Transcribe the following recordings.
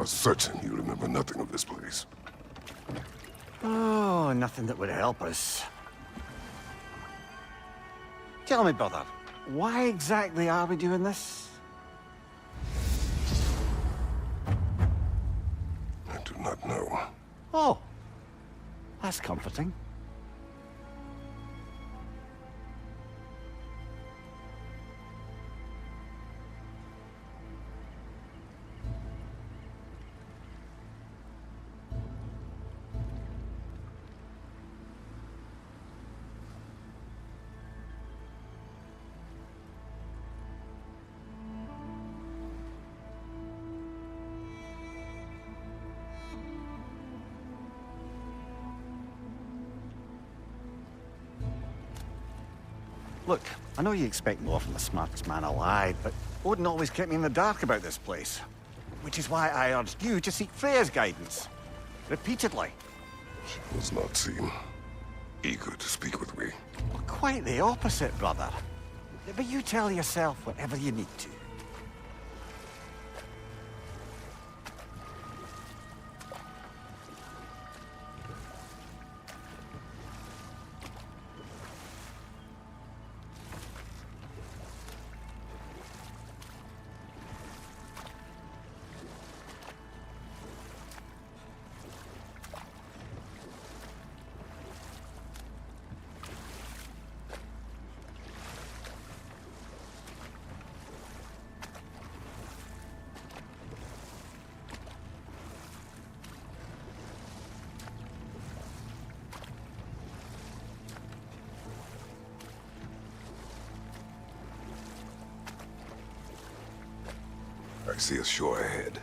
are certain you remember nothing of this place. Oh, nothing that would help us. Tell me, brother, why exactly are we doing this? I do not know. Oh, that's comforting. Look, I know you expect more from the smartest man alive, but Odin always kept me in the dark about this place. Which is why I urged you to seek Freya's guidance. Repeatedly. She does not seem eager to speak with me. Well, quite the opposite, brother. But you tell yourself whatever you need to. I see a shore ahead.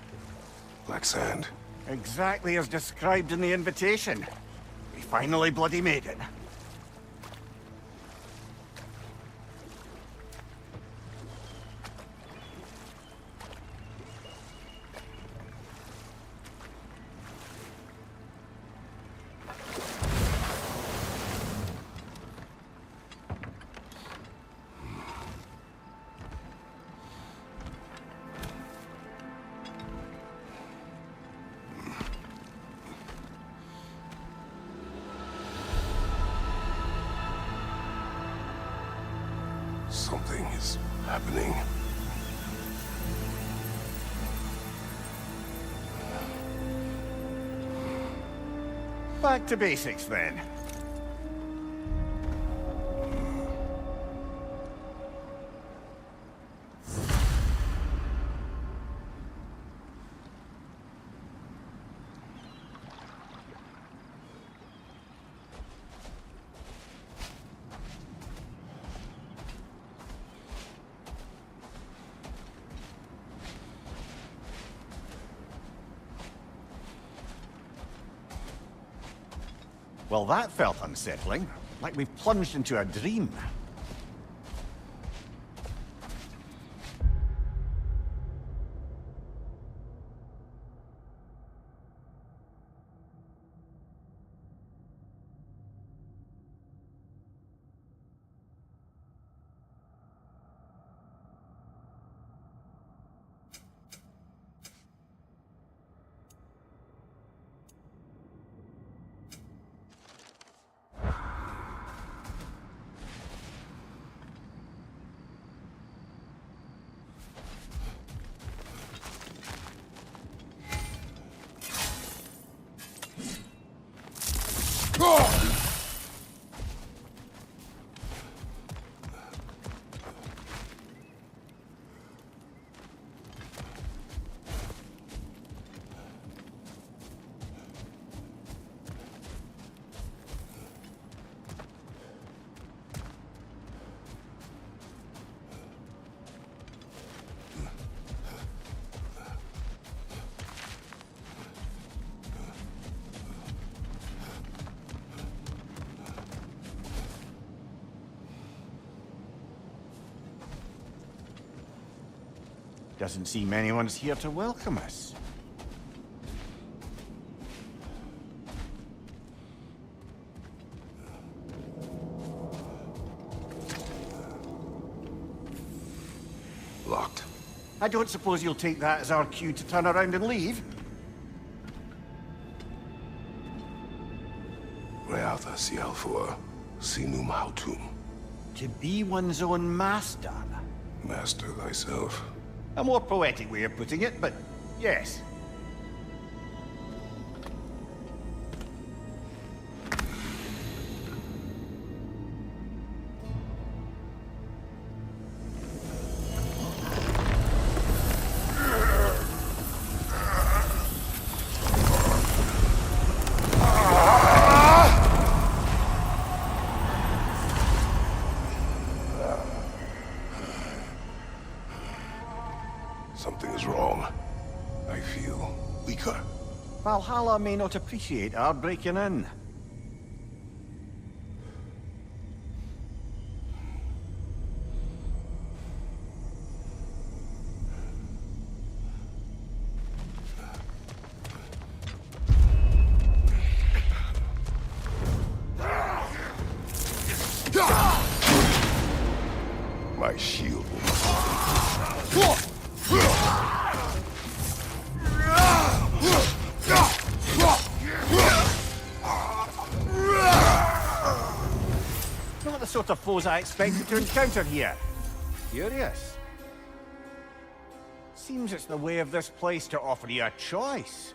Black sand. Exactly as described in the invitation. We finally bloody made it. Something is happening. Back to basics, then. Well, that felt unsettling. Like we've plunged into a dream. Doesn't seem anyone's here to welcome us. Locked. I don't suppose you'll take that as our cue to turn around and leave? Reatha Sialfur, Sinum Hautum. To be one's own master. Master thyself. A more poetic way of putting it, but yes. Something is wrong. I feel weaker. Valhalla may not appreciate our breaking in. My shield will Not the sort of foes I expected to encounter here. Curious. Seems it's the way of this place to offer you a choice.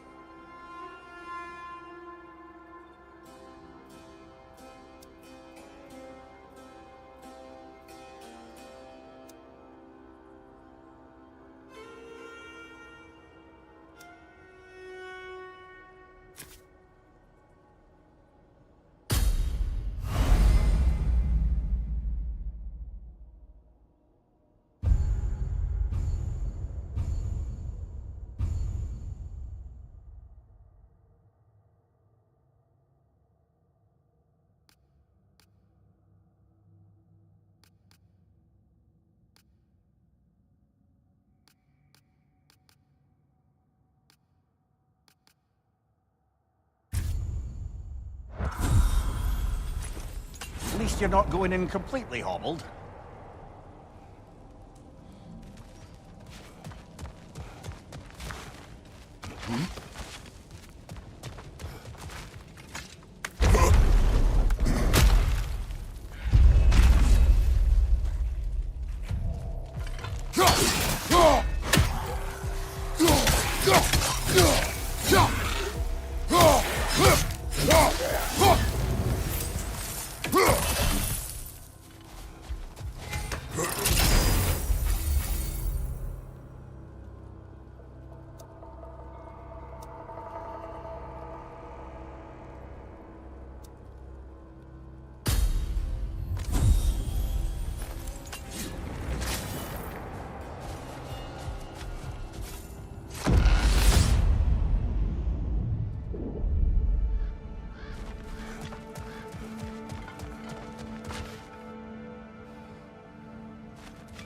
At least you're not going in completely hobbled.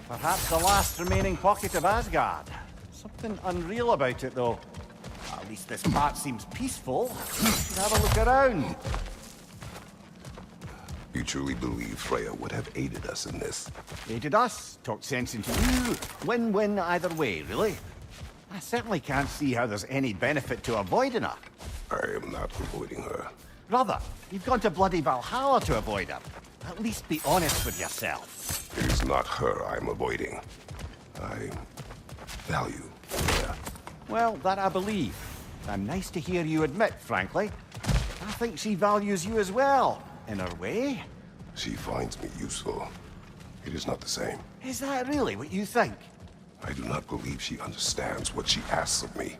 Perhaps the last remaining pocket of Asgard. Something unreal about it, though. At least this part seems peaceful. Should have a look around. You truly believe Freya would have aided us in this? Aided us, talked sense into you. Win-win either way, really. I certainly can't see how there's any benefit to avoiding her. I am not avoiding her. Brother, you've gone to bloody Valhalla to avoid her. At least be honest with yourself. It is not her I'm avoiding. I value Freya. Well, that I believe. I'm nice to hear you admit, frankly. I think she values you as well, in her way. She finds me useful. It is not the same. Is that really what you think? I do not believe she understands what she asks of me.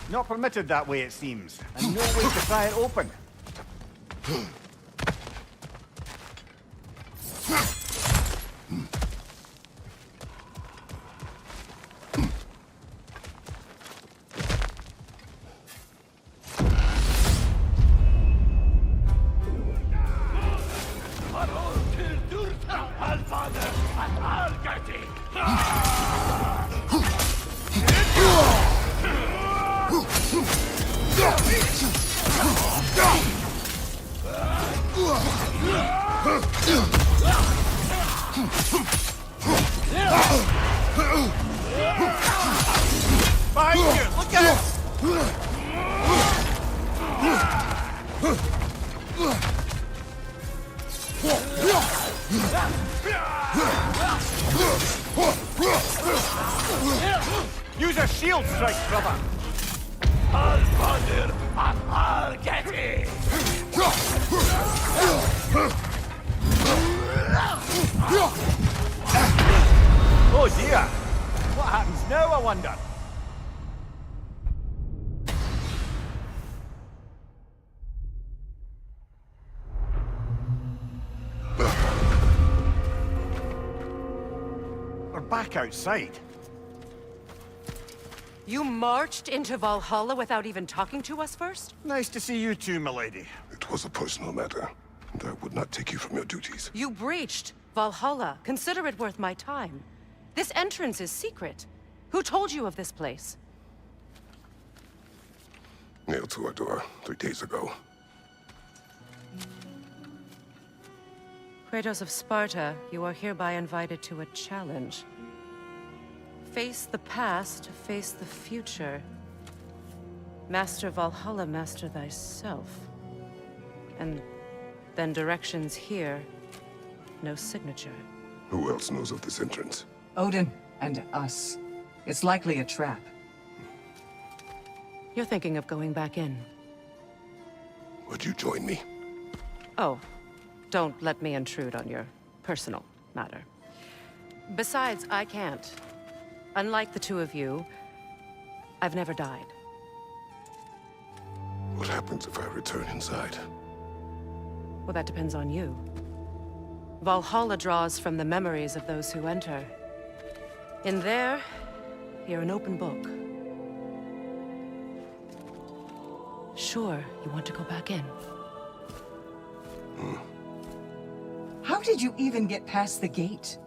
Not permitted that way, it seems. And no way to pry it open. Behind you! Look out! Use a shield strike, brother! I'll thunder and I'll get it! Oh dear! What happens now, I wonder? We're back outside. You marched into Valhalla without even talking to us first? Nice to see you too, milady. It was a personal matter, and I would not take you from your duties. You breached Valhalla. Consider it worth my time. This entrance is secret. Who told you of this place? Nailed to our door 3 days ago. Kratos of Sparta, you are hereby invited to a challenge. Face the past, face the future. Master Valhalla, master thyself. And then directions here, no signature. Who else knows of this entrance? Odin and us. It's likely a trap. You're thinking of going back in. Would you join me? Oh, don't let me intrude on your personal matter. Besides, I can't. Unlike the two of you, I've never died. What happens if I return inside? Well, that depends on you. Valhalla draws from the memories of those who enter. In there, you're an open book. Sure, you want to go back in. How did you even get past the gate?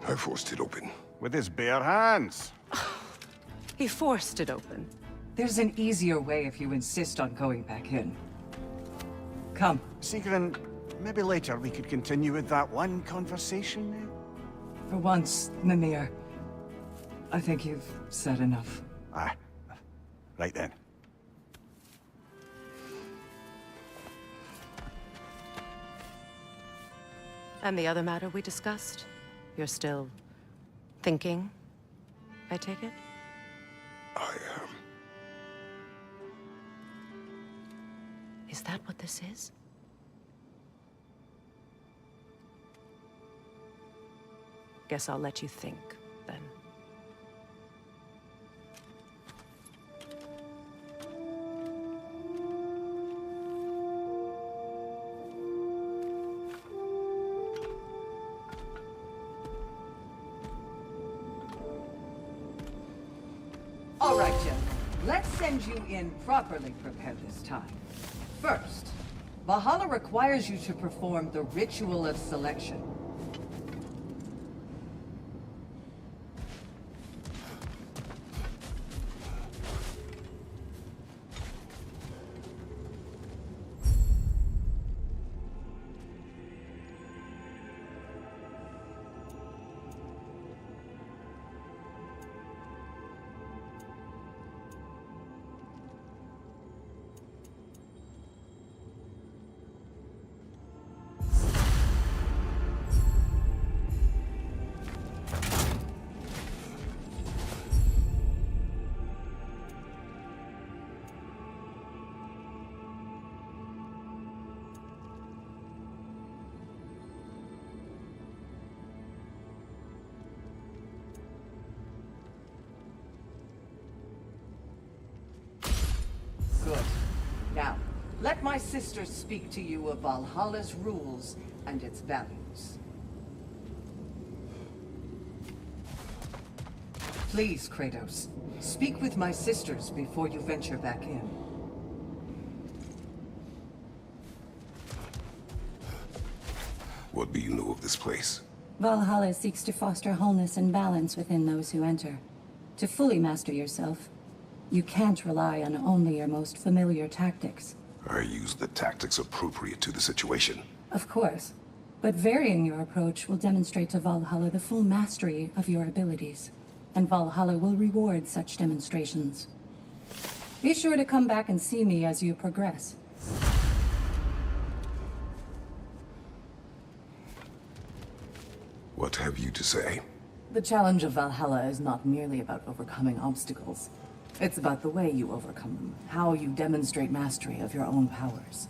I forced it open. With his bare hands. He forced it open. There's an easier way if you insist on going back in. Come. Sigrun, maybe later we could continue with that one conversation. For once, Mimir. I think you've said enough. Aye. Right then. And the other matter we discussed? You're still thinking, I take it? I am. Is that what this is? Guess I'll let you think, then. All right, Jim. Let's send you in properly prepared this time. First, Valhalla requires you to perform the ritual of selection. Good. Now, let my sister speak to you of Valhalla's rules and its values. Please, Kratos, speak with my sisters before you venture back in. What do you know of this place? Valhalla seeks to foster wholeness and balance within those who enter. To fully master yourself, you can't rely on only your most familiar tactics. I use the tactics appropriate to the situation. Of course. But varying your approach will demonstrate to Valhalla the full mastery of your abilities, and Valhalla will reward such demonstrations. Be sure to come back and see me as you progress. What have you to say? The challenge of Valhalla is not merely about overcoming obstacles. It's about the way you overcome them, how you demonstrate mastery of your own powers.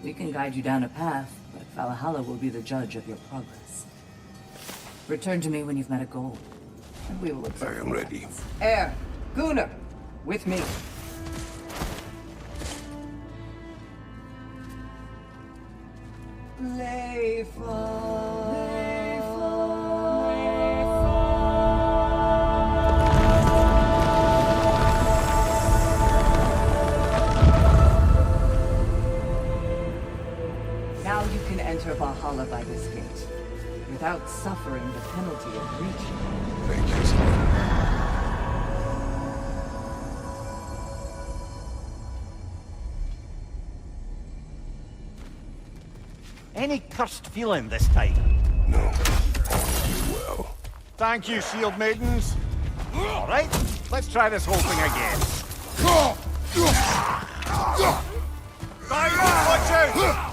We can guide you down a path, but Valhalla will be the judge of your progress. Return to me when you've met a goal, and we will observe. I am ready. Air, Gunnar, with me. Now you can enter Valhalla by this gate, without suffering the penalty of breaching. Thank you, Sony. Any cursed feeling this time? No. All is well. Thank you, shield maidens. All right, let's try this whole thing again. Guys, watch out!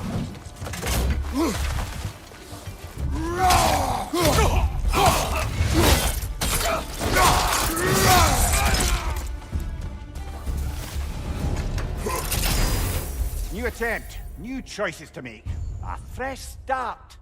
New attempt, new choices to make. A fresh start.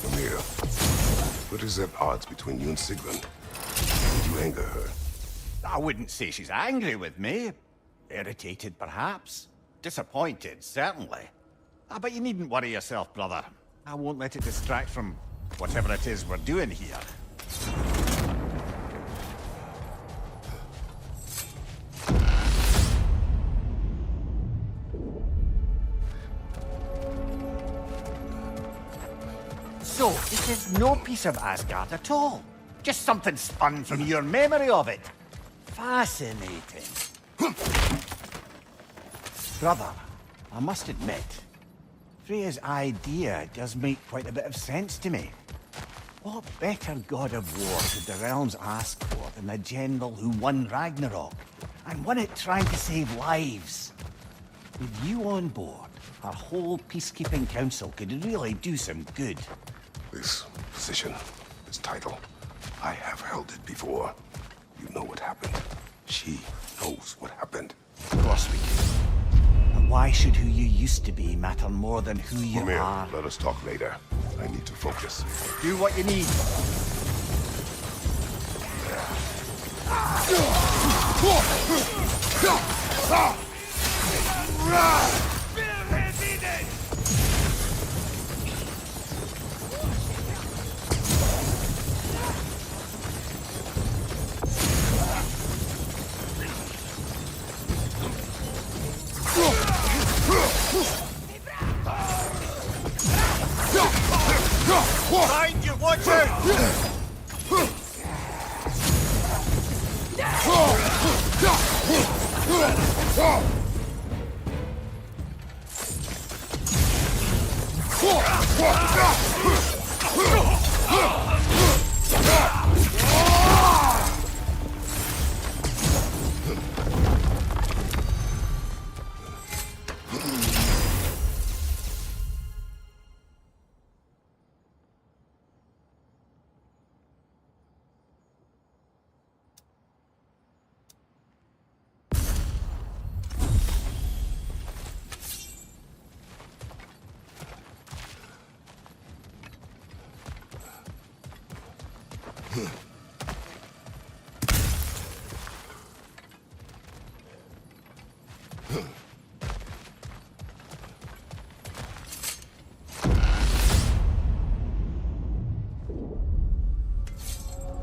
Mimir, what is at odds between you and Sigrun? Did you anger her? I wouldn't say she's angry with me. Irritated, perhaps. Disappointed, certainly. But you needn't worry yourself, brother. I won't let it distract from whatever it is we're doing here. So, this is no piece of Asgard at all. Just something spun from your memory of it. Fascinating. Brother, I must admit, Freya's idea does make quite a bit of sense to me. What better god of war could the realms ask for than the general who won Ragnarok, and won it trying to save lives? With you on board, our whole peacekeeping council could really do some good. This position, this title, I have held it before. You know what happened. She knows what happened. Of course we do. And why should who you used to be matter more than who you Mimir, are? let us talk later. I need to focus. Do what you need. Behind you, watch out!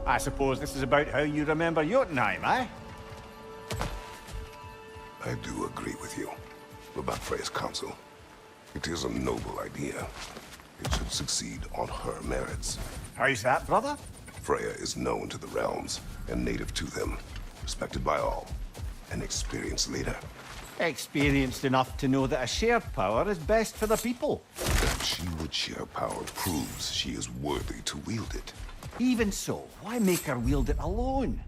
I suppose this is about how you remember Jotunheim, eh? I do agree with you about Freya's council. It is a noble idea. It should succeed on her merits. How's that, brother? Freya is known to the realms and native to them, respected by all, an experienced leader. Experienced enough to know that a shared power is best for the people. That she would share power proves she is worthy to wield it. Even so, why make her wield it alone?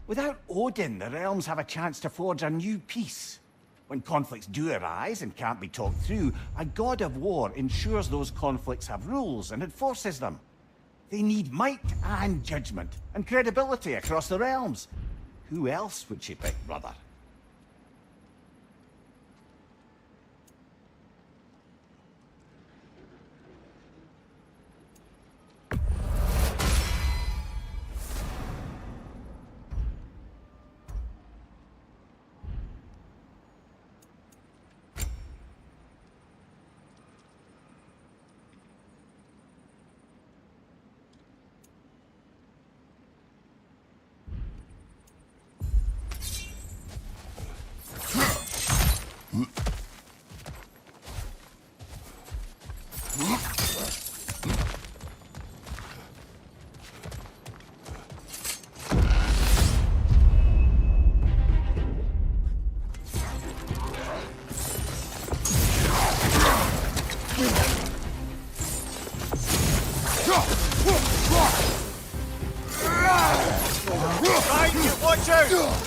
Without Odin, the realms have a chance to forge a new peace. When conflicts do arise and can't be talked through, a god of war ensures those conflicts have rules and enforces them. They need might and judgment, and credibility across the realms. Who else would she pick, brother? Watch out!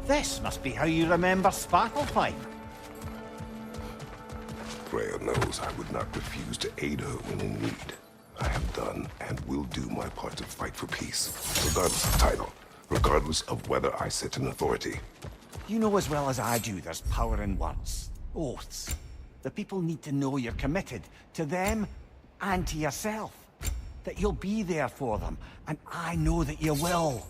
This must be how you remember Svartalfheim. Freya knows I would not refuse to aid her when in need. I have done and will do my part to fight for peace, regardless of title, regardless of whether I sit in authority. You know as well as I do there's power in words, oaths. The people need to know you're committed to them and to yourself. That you'll be there for them, and I know that you will.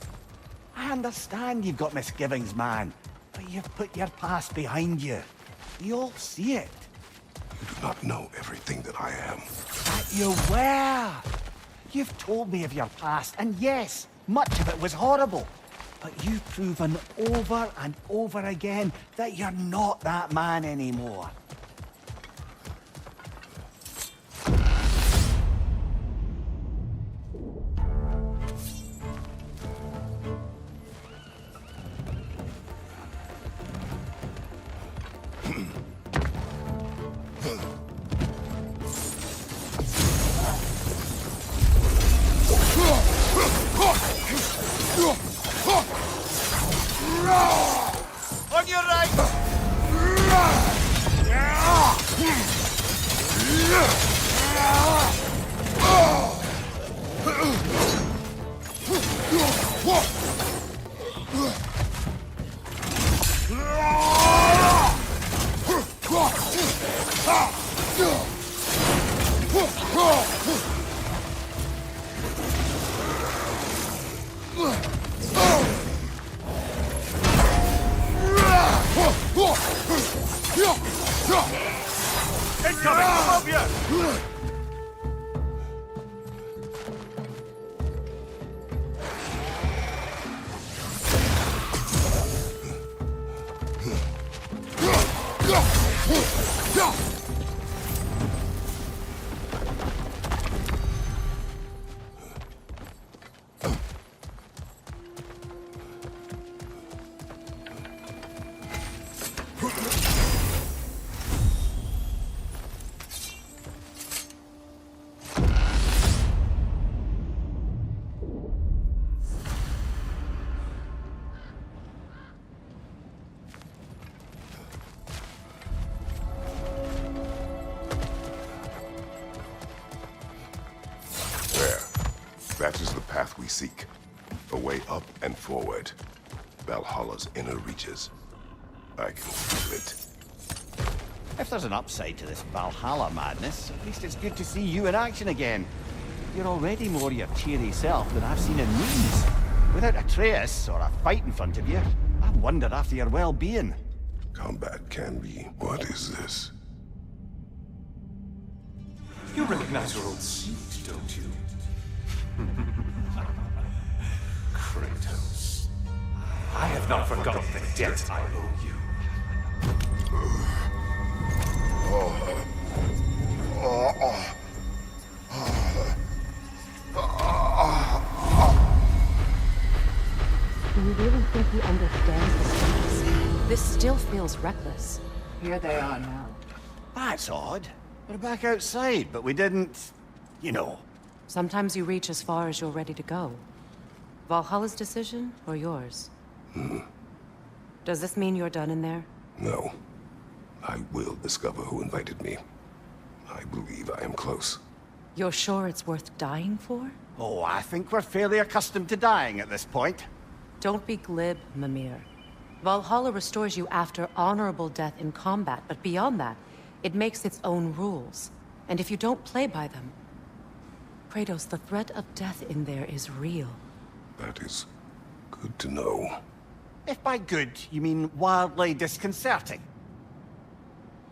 I understand you've got misgivings, man, but you've put your past behind you. We all see it. You do not know everything that I am. But you were. You've told me of your past, and yes, much of it was horrible. But you've proven over and over again that you're not that man anymore. On your right! Incoming! Above you! That is the path we seek. A way up and forward. Valhalla's inner reaches. I can feel it. If there's an upside to this Valhalla madness, at least it's good to see you in action again. You're already more your cheery self than I've seen in movies. Without Atreus or a fight in front of you, I wonder after your well-being. Combat can be. What is this? You recognize your old seat, don't you? Kratos. I have not forgotten the debt I owe you. Do you really think he understands the stakes? This still feels reckless. Here they are now. That's odd. We're back outside, but we didn't... you know. Sometimes you reach as far as you're ready to go. Valhalla's decision, or yours? Does this mean you're done in there? No. I will discover who invited me. I believe I am close. You're sure it's worth dying for? Oh, I think we're fairly accustomed to dying at this point. Don't be glib, Mimir. Valhalla restores you after honorable death in combat, but beyond that, it makes its own rules. And if you don't play by them... Kratos, the threat of death in there is real. That is good to know. If by good, you mean wildly disconcerting.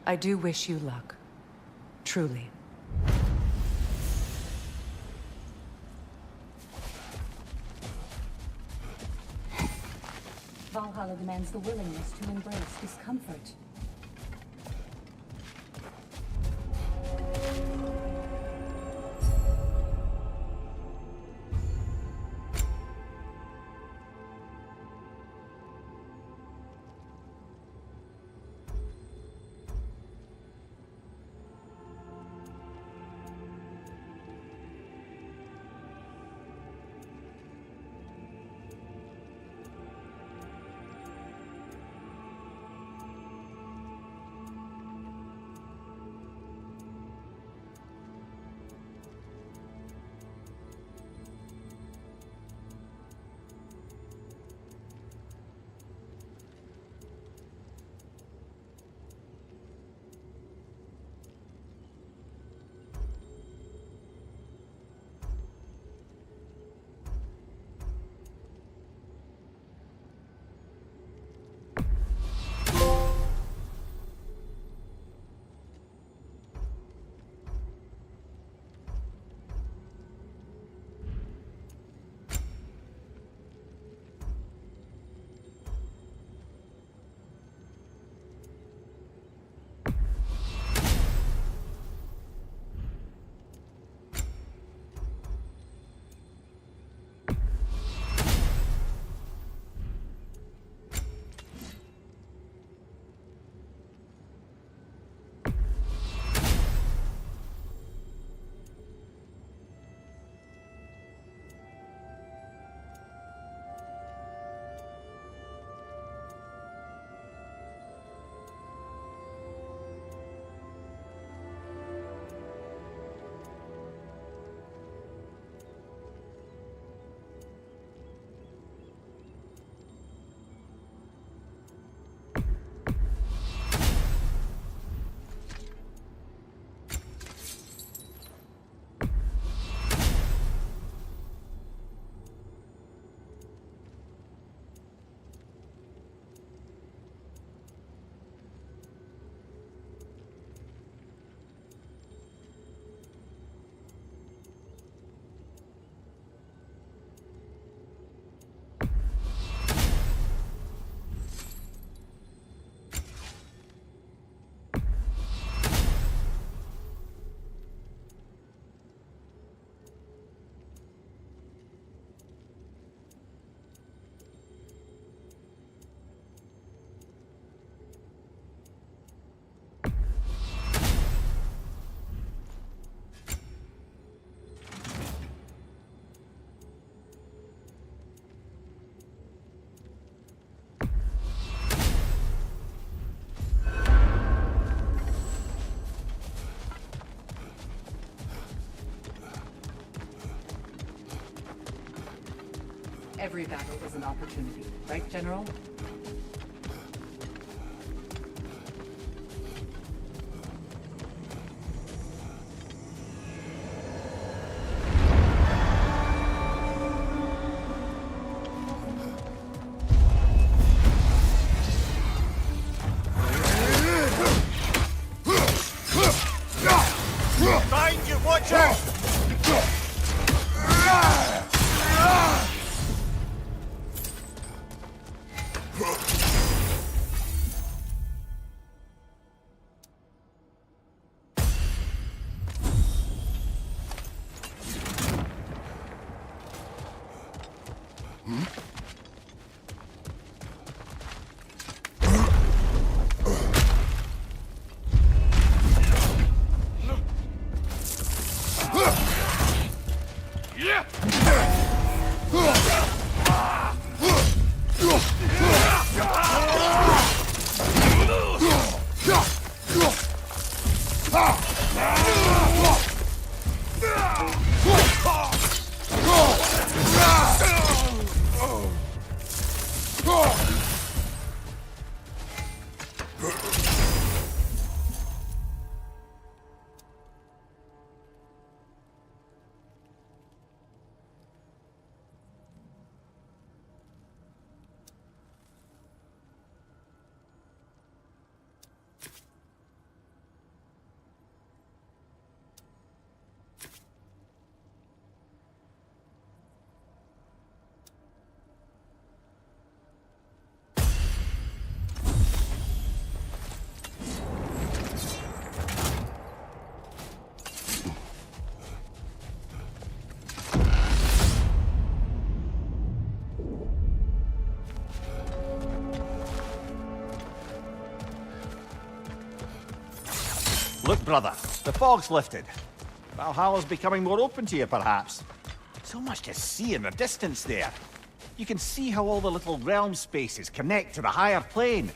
I do wish you luck. Truly. Valhalla demands the willingness to embrace discomfort. Every battle is an opportunity, right, General? Find you, watch out! Look, brother, the fog's lifted. Valhalla's becoming more open to you, perhaps. So much to see in the distance there. You can see how all the little realm spaces connect to the higher plane.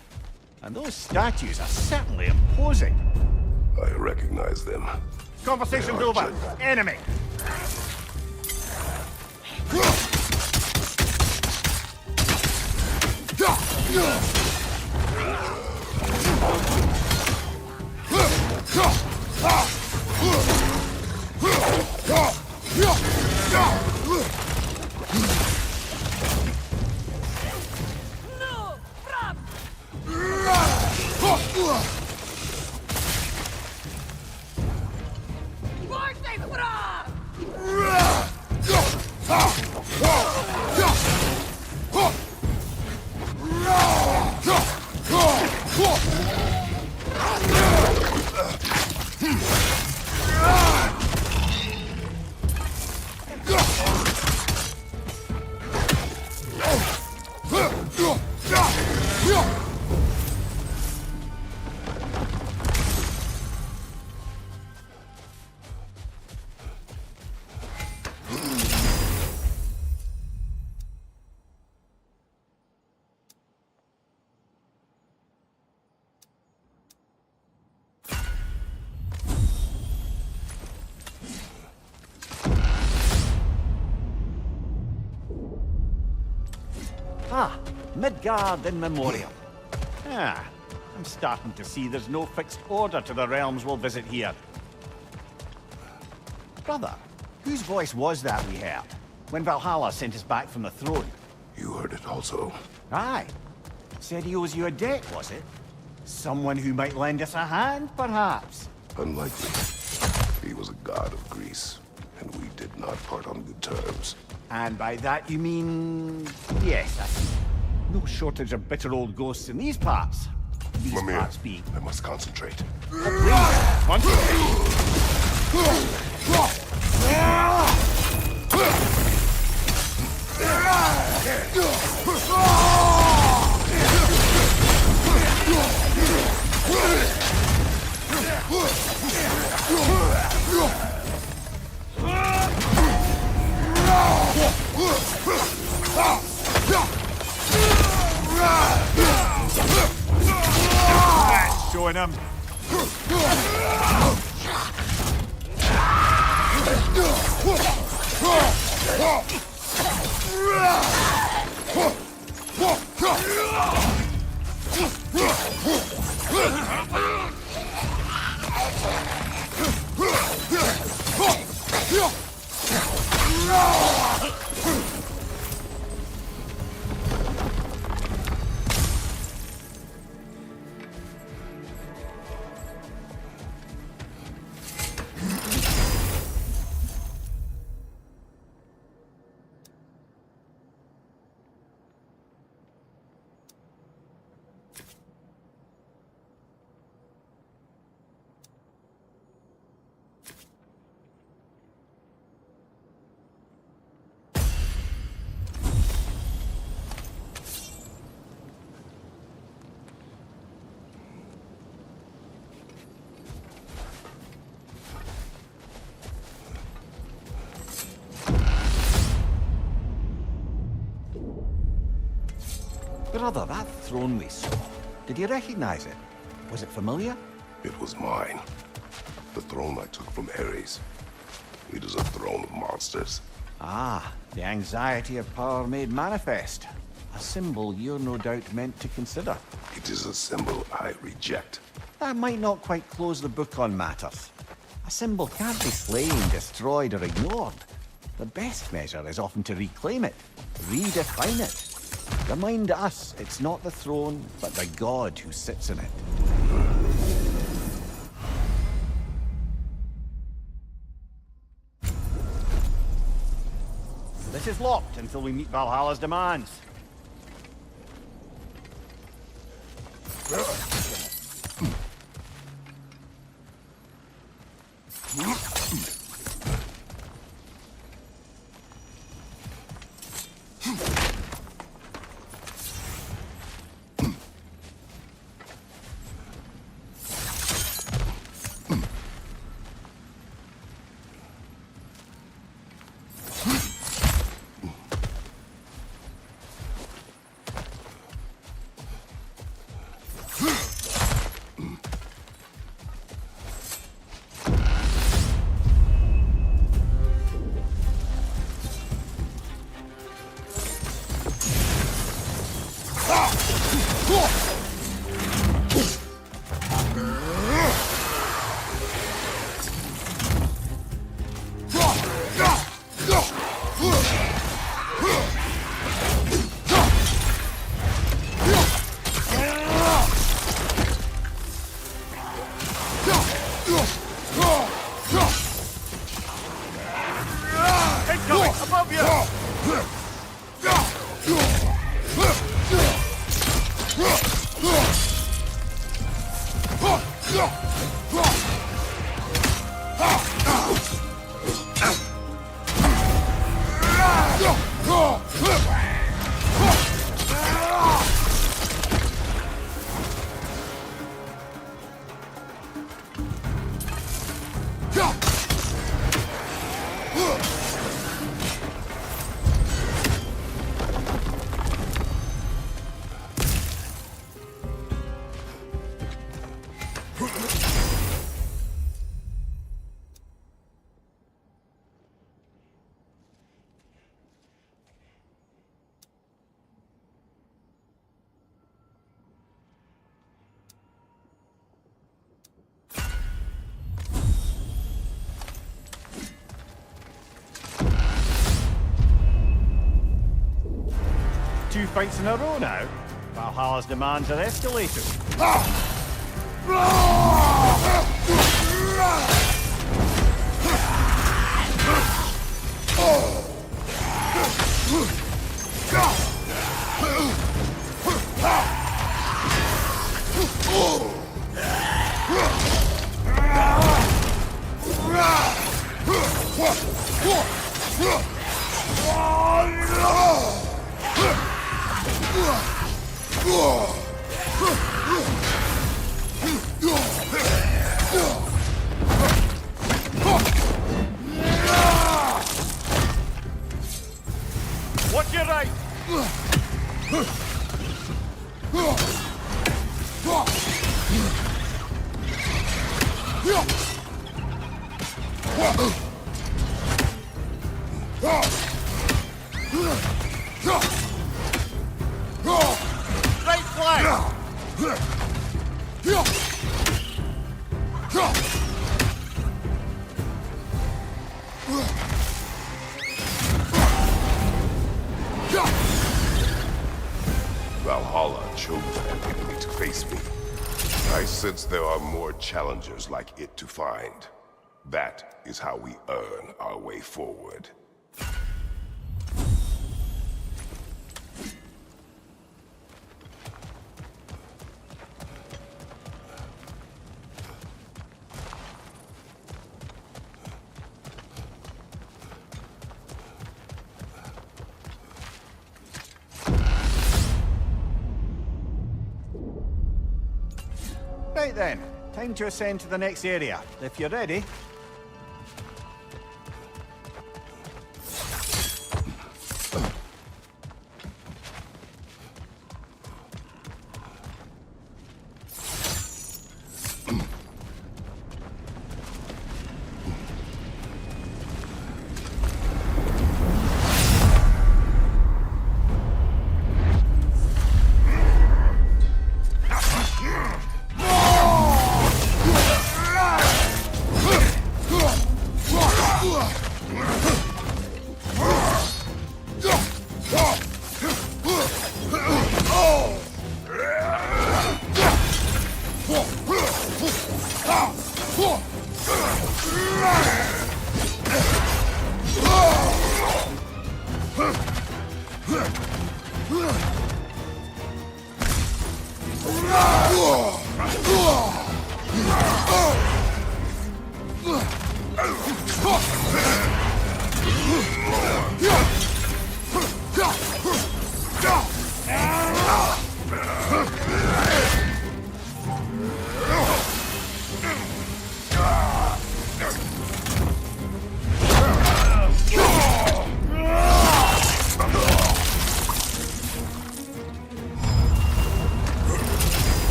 And those statues are certainly imposing. I recognize them. Conversation's They are over. general. Enemy! Ah, Midgard in Memoriam. Ah, I'm starting to see there's no fixed order to the realms we'll visit here. Brother, whose voice was that we heard when Valhalla sent us back from the throne? You heard it also. Aye. Said he owes you a debt, was it? Someone who might lend us a hand, perhaps? Unlikely. He was a god of Greece, and we did not part on good terms. And by that you mean... yes, I see. No shortage of bitter old ghosts in these parts. These Mimir, parts being... I must concentrate. That's showing him. Brother, that throne we saw, did you recognize it? Was it familiar? It was mine. The throne I took from Ares. It is a throne of monsters. Ah, the anxiety of power made manifest. A symbol you're no doubt meant to consider. It is a symbol I reject. That might not quite close the book on matters. A symbol can't be slain, destroyed, or ignored. The best measure is often to reclaim it, redefine it. Remind us it's not the throne, but the god who sits in it. This is locked until we meet Valhalla's demands. Two fights in a row now. Valhalla's demands are escalating. Watch your right! sense there are more challengers like it to find. That is how we earn our way forward. Right then, time to ascend to the next area. If you're ready.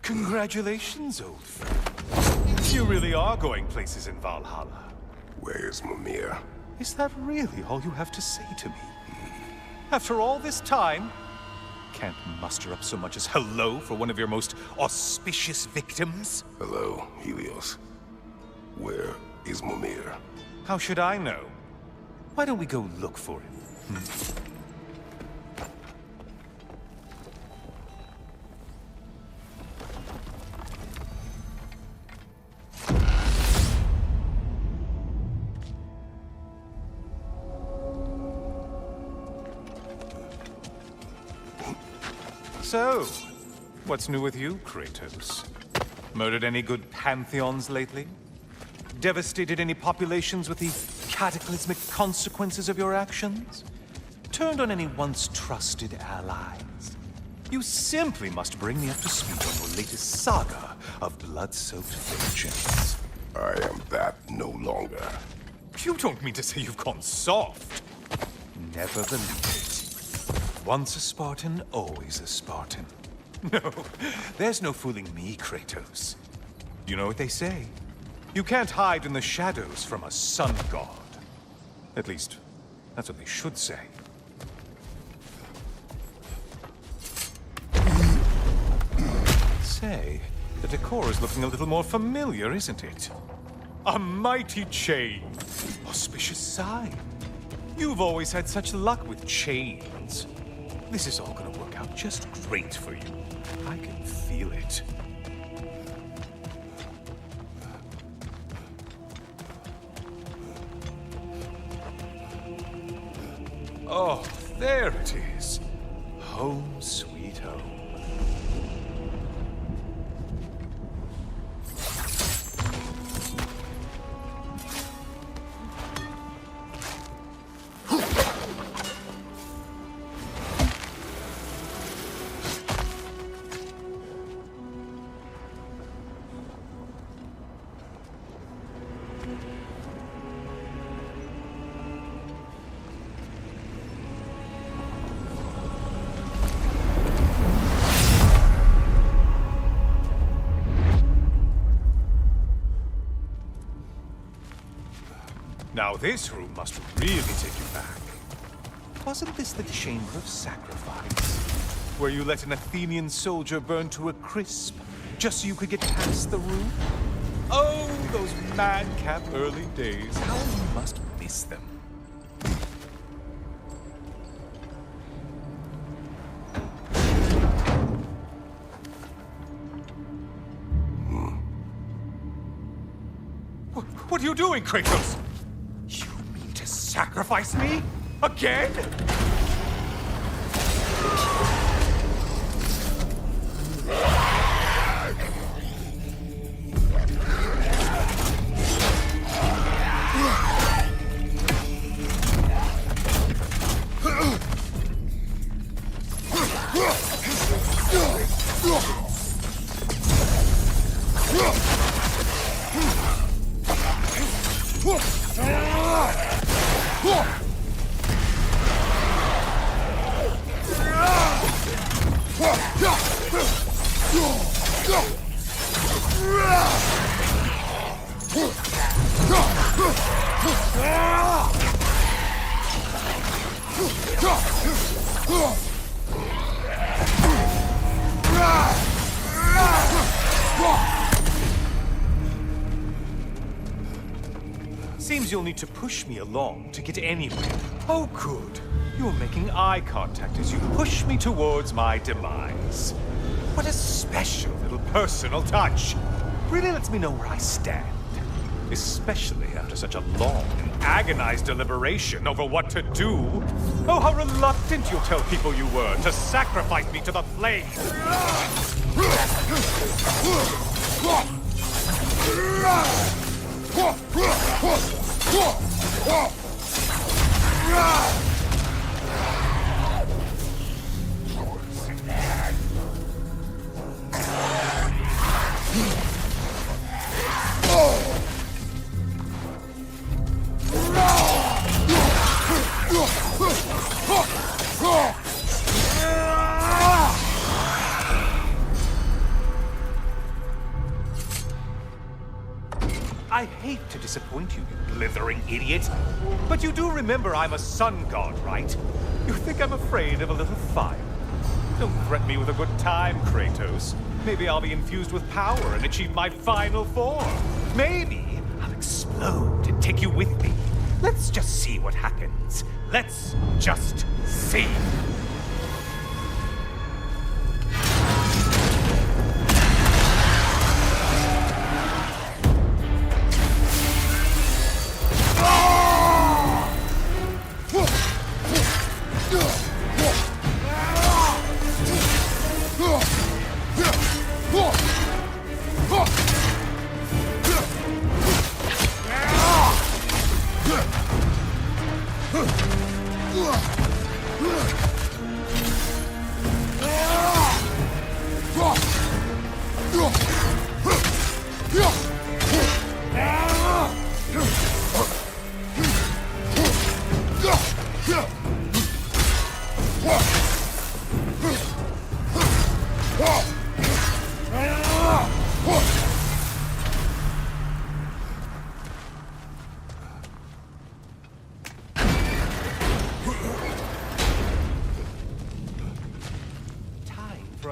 Congratulations, old friend. You really are going places in Valhalla. Where's Mimir? Is that really all you have to say to me? After all this time, can't muster up so much as hello for one of your most auspicious victims? Hello, Helios. Where is Mimir? How should I know? Why don't we go look for him? So, what's new with you, Kratos? Murdered any good pantheons lately? Devastated any populations with the cataclysmic consequences of your actions? Turned on any once trusted allies? You simply must bring me up to speed on your latest saga of blood-soaked vengeance. I am that no longer. You don't mean to say you've gone soft? Never believed it. Once a Spartan, always a Spartan. No, there's no fooling me, Kratos. You know what they say? You can't hide in the shadows from a sun god. At least, that's what they should say. Say, the decor is looking a little more familiar, isn't it? A mighty chain. Auspicious sign. You've always had such luck with chains. This is all gonna work out just great for you. I can feel it. Oh, there it is. Home sweet home. Now this room must really take you back. Wasn't this the Chamber of Sacrifice? Where you let an Athenian soldier burn to a crisp, just so you could get past the room? Oh, those madcap early days. How you must miss them. What are you doing, Kratos? You mean to sacrifice me? Again? Seems you'll need to push me along to get anywhere. Oh, good. You're making eye contact as you push me towards my demise. What a special little personal touch. Really lets me know where I stand. Especially after such a long and agonized deliberation over what to do. Oh, how reluctant you'll tell people you were to sacrifice me to the flames. I hate to disappoint you, you blithering idiot. But you do remember I'm a sun god, right? You think I'm afraid of a little fire? Don't threaten me with a good time, Kratos. Maybe I'll be infused with power and achieve my final form. Maybe I'll explode and take you with me. Let's just see what happens. Let's just see.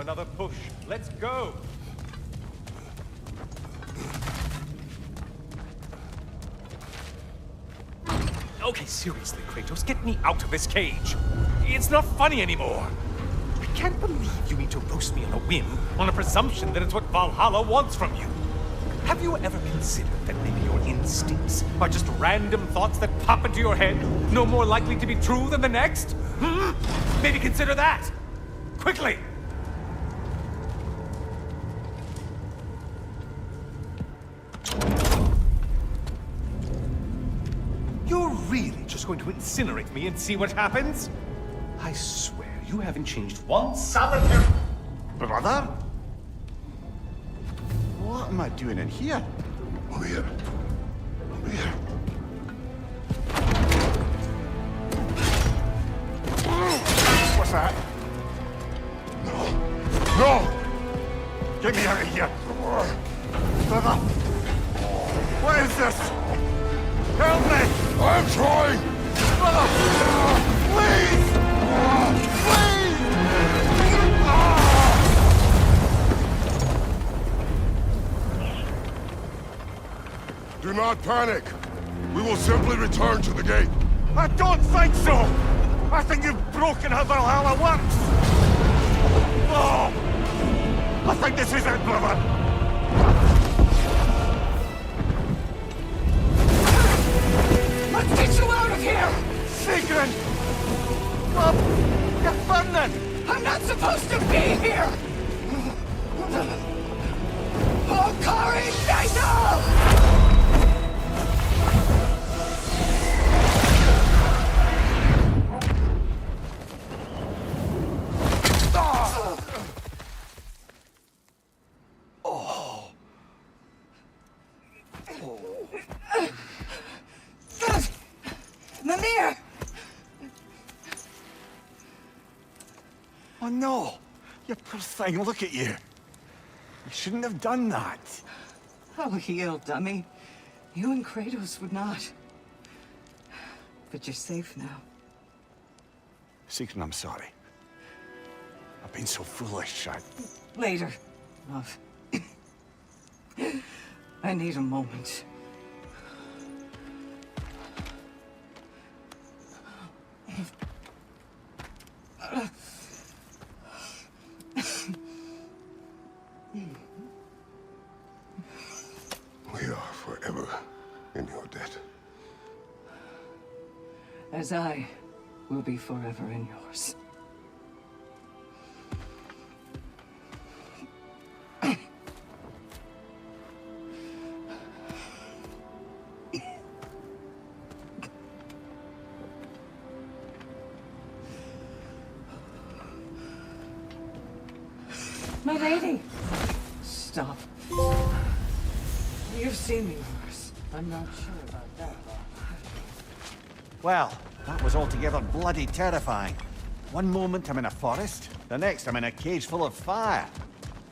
Another push. Let's go! Okay, seriously, Kratos, get me out of this cage. It's not funny anymore. I can't believe you need to roast me on a whim, on a presumption that it's what Valhalla wants from you. Have you ever considered that maybe your instincts are just random thoughts that pop into your head, no more likely to be true than the next? Maybe consider that! Quickly! You're really just going to incinerate me and see what happens? I swear, you haven't changed one solitary... Brother? What am I doing in here? Over here. Over here. What's that? No! No! Get me out of here! Brother! What is this? Help me! I'm trying! Please! Do not panic. We will simply return to the gate. I don't think so! I think you've broken how Valhalla works! Oh! I think this is it, brother! Let's get you out of here! Sigrun! Club! You're burning! I'm not supposed to be here! Oh, Kari, Naito! Mimir! Oh no! You poor thing, look at you. You shouldn't have done that. Oh, heal, dummy. You and Kratos would not. But you're safe now. Sigrun, I'm sorry. I've been so foolish, Later, love. I need a moment. We are forever in your debt. As I will be forever in yours. My lady! Stop. You've seen me worse. I'm not sure about that. Well, that was altogether bloody terrifying. One moment I'm in a forest, the next I'm in a cage full of fire.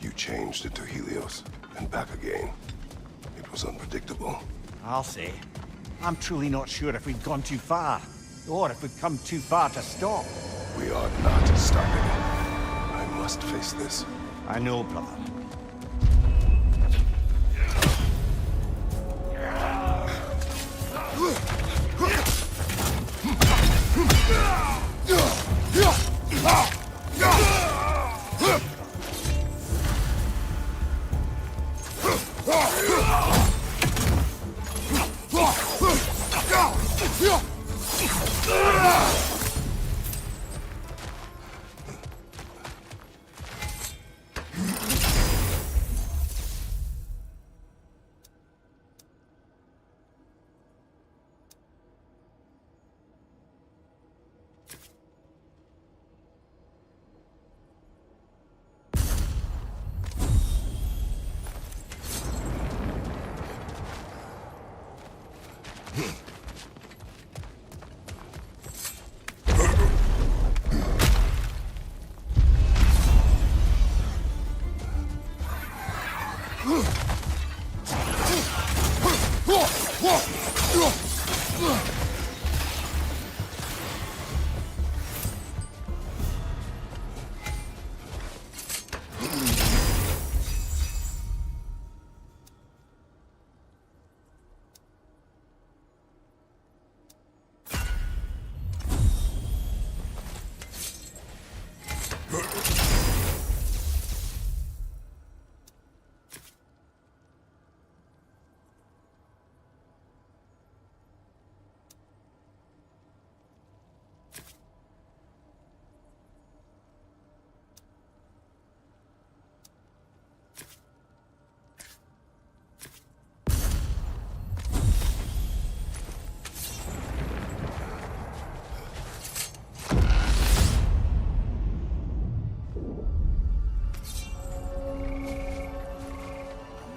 You changed into Helios, and back again. It was unpredictable. I'll say. I'm truly not sure if we've gone too far, or if we've come too far to stop. We are not stopping. I must face this. I know, brother.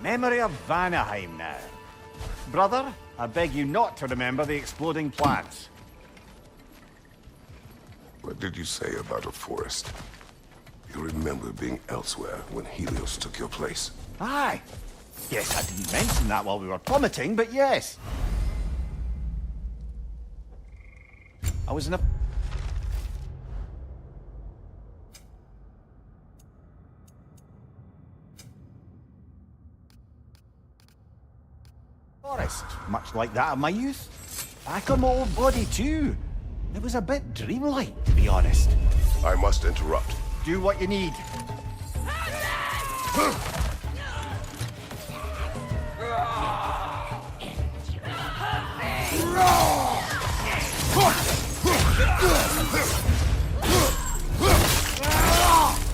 Memory of Vanaheim now. Brother, I beg you not to remember the exploding plants. What did you say about a forest? You remember being elsewhere when Helios took your place? Aye. Yes, I didn't mention that while we were plummeting, but yes. was in a... forest, much like that of my youth. Back on my old body too. It was a bit dreamlike, to be honest. I must interrupt. Do what you need.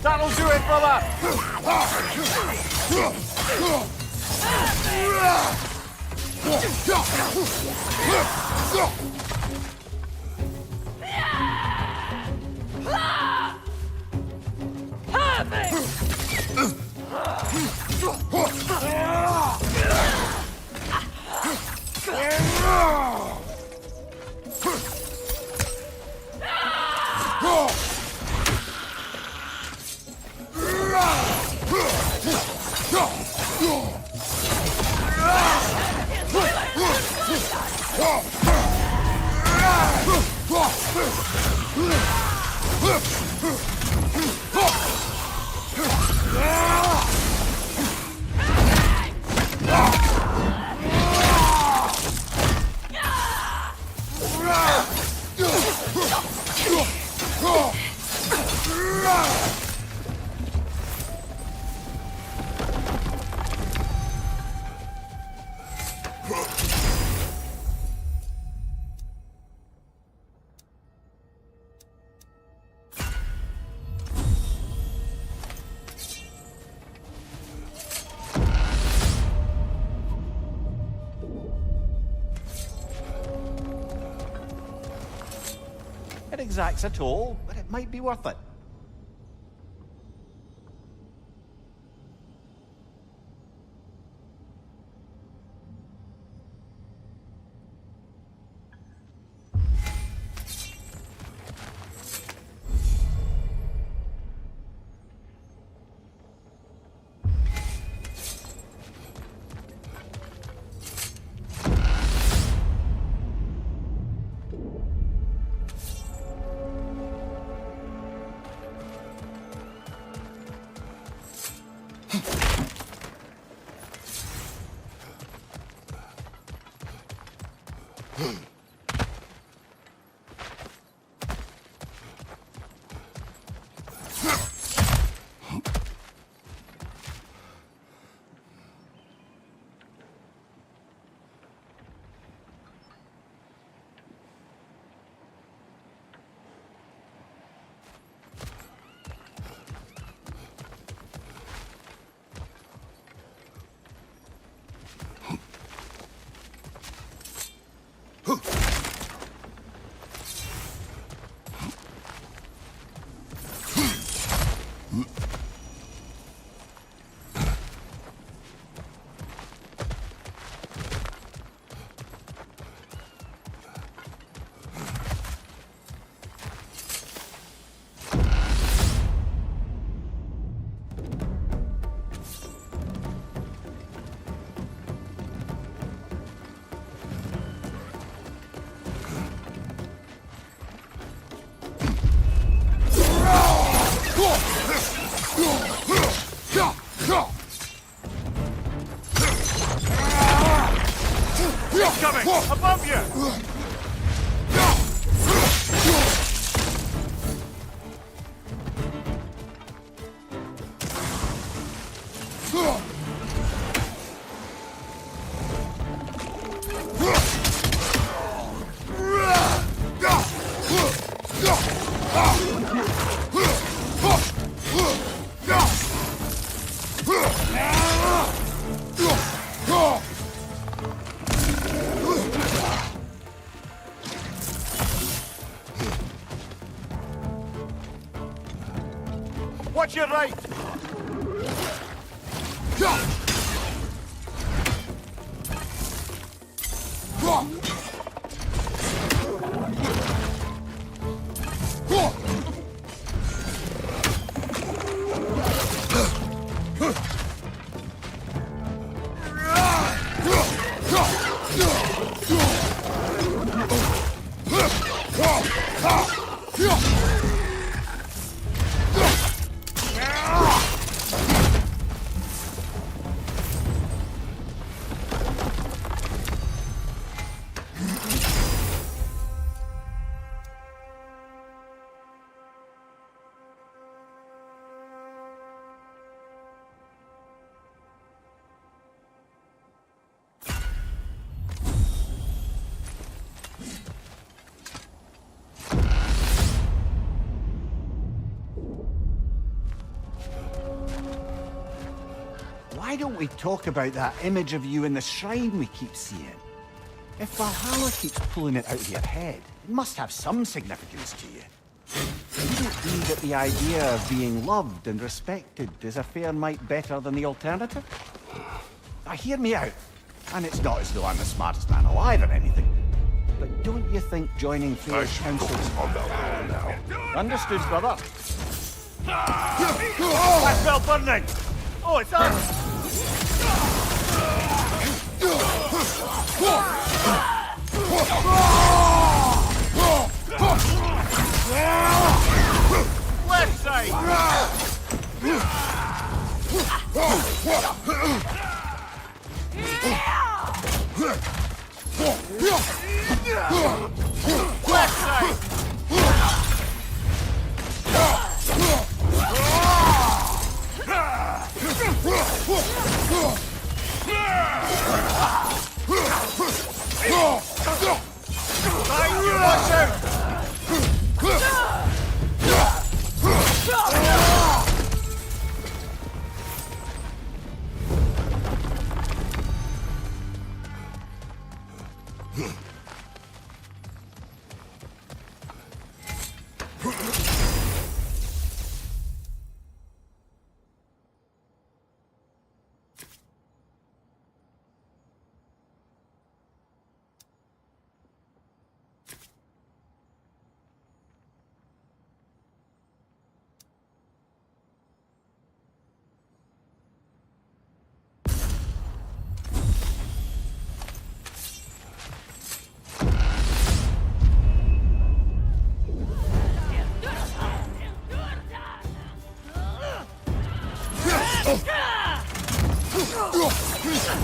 That'll do it, brother! It exacts a toll, but it might be worth it. Coming! Above you! Watch your right! why don't we talk about that image of you in the shrine we keep seeing? If Valhalla keeps pulling it out of your head, it must have some significance to you. Could it be that the idea of being loved and respected is a fair mite better than the alternative? Now hear me out, and it's not as though I'm the smartest man alive or anything, but don't you think joining I Freya's should council... focus on Valhalla now. Understood, brother. That bell burning! Oh, it's us! Left side! Left side! Behind you, watch out!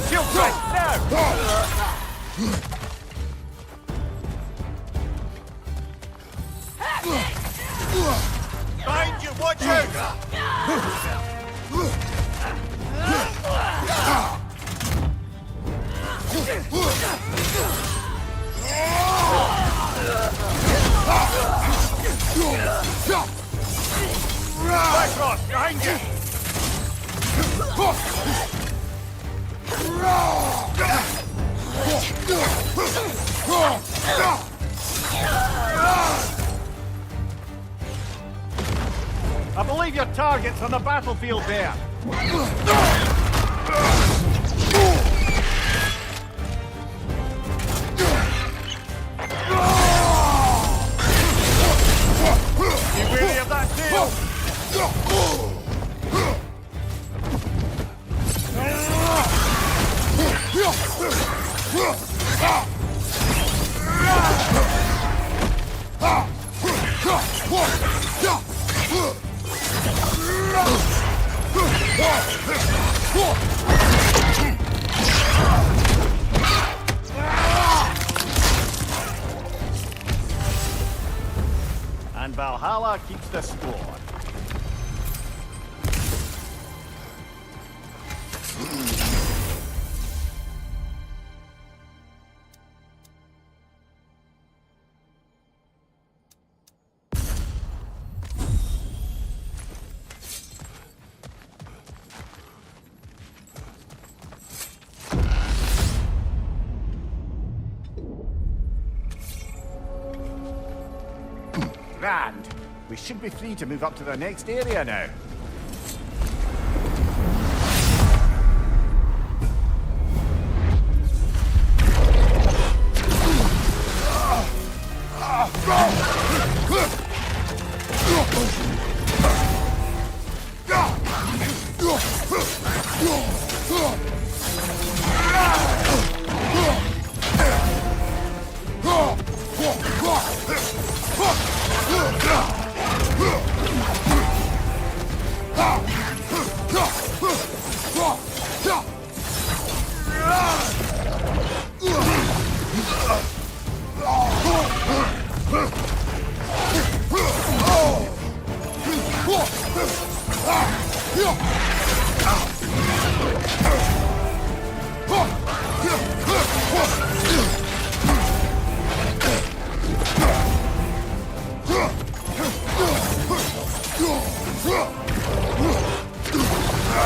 Shield right now! Behind you, watch out! Back off, behind you! I believe your target's on the battlefield there. You really have that deal? And Valhalla keeps the score. Grand. We should be free to move up to the next area now.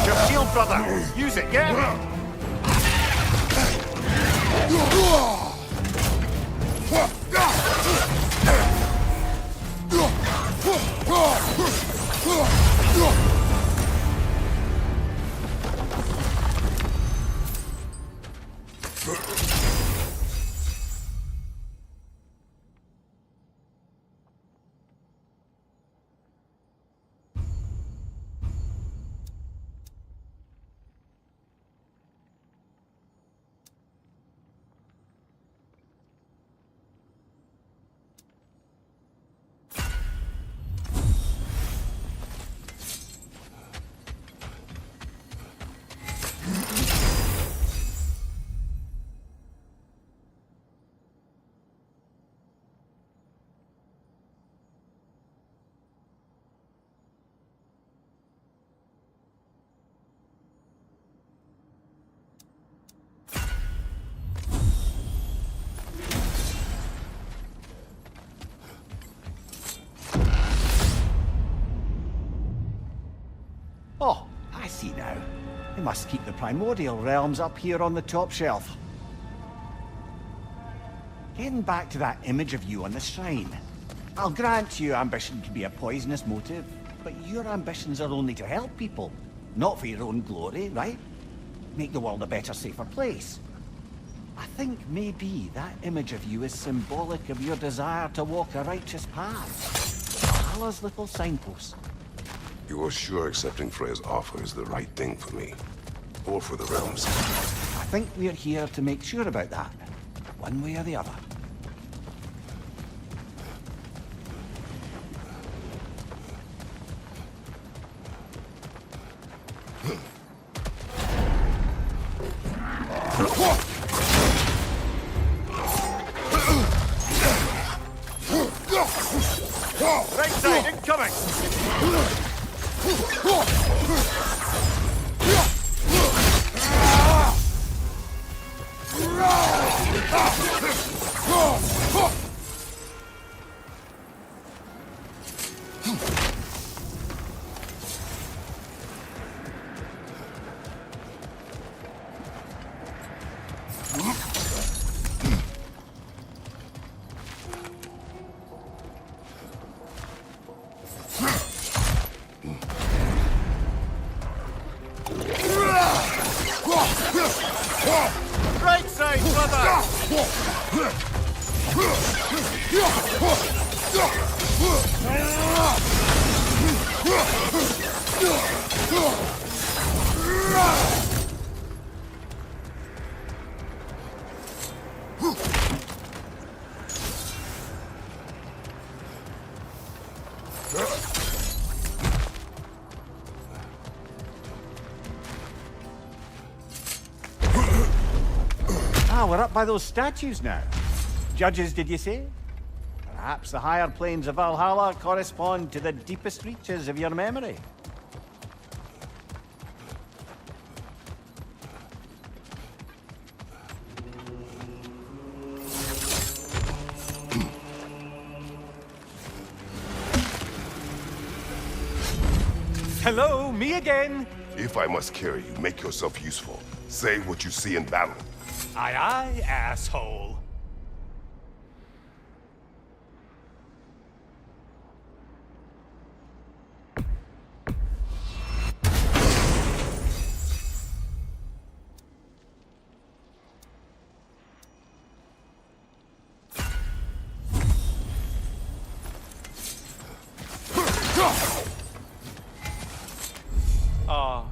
Your shield, brother! Use it, yeah? Oh, I see now. They must keep the primordial realms up here on the top shelf. Getting back to that image of you on the shrine. I'll grant you ambition can be a poisonous motive, but your ambitions are only to help people, not for your own glory, right? Make the world a better, safer place. I think maybe that image of you is symbolic of your desire to walk a righteous path. Allah's little signpost. You are sure accepting Freya's offer is the right thing for me? Or for the realms? I think we're here to make sure about that, one way or the other. Right side, incoming! Right side, brother! Ah, we're up by those statues now. Judges, did you say? Perhaps the higher planes of Valhalla correspond to the deepest reaches of your memory. Hello, me again. If I must carry you, make yourself useful. Say what you see in battle. Aye, aye, asshole.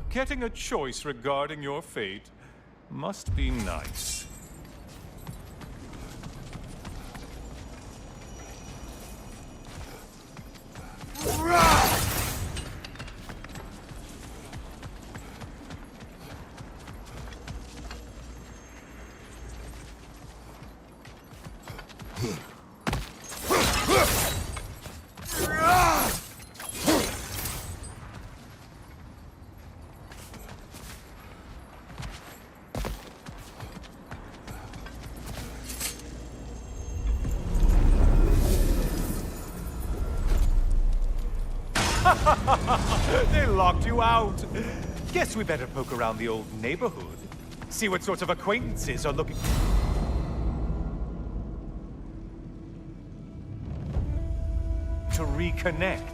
Getting a choice regarding your fate must be nice. They locked you out. Guess we better poke around the old neighborhood. See what sorts of acquaintances are looking... to reconnect.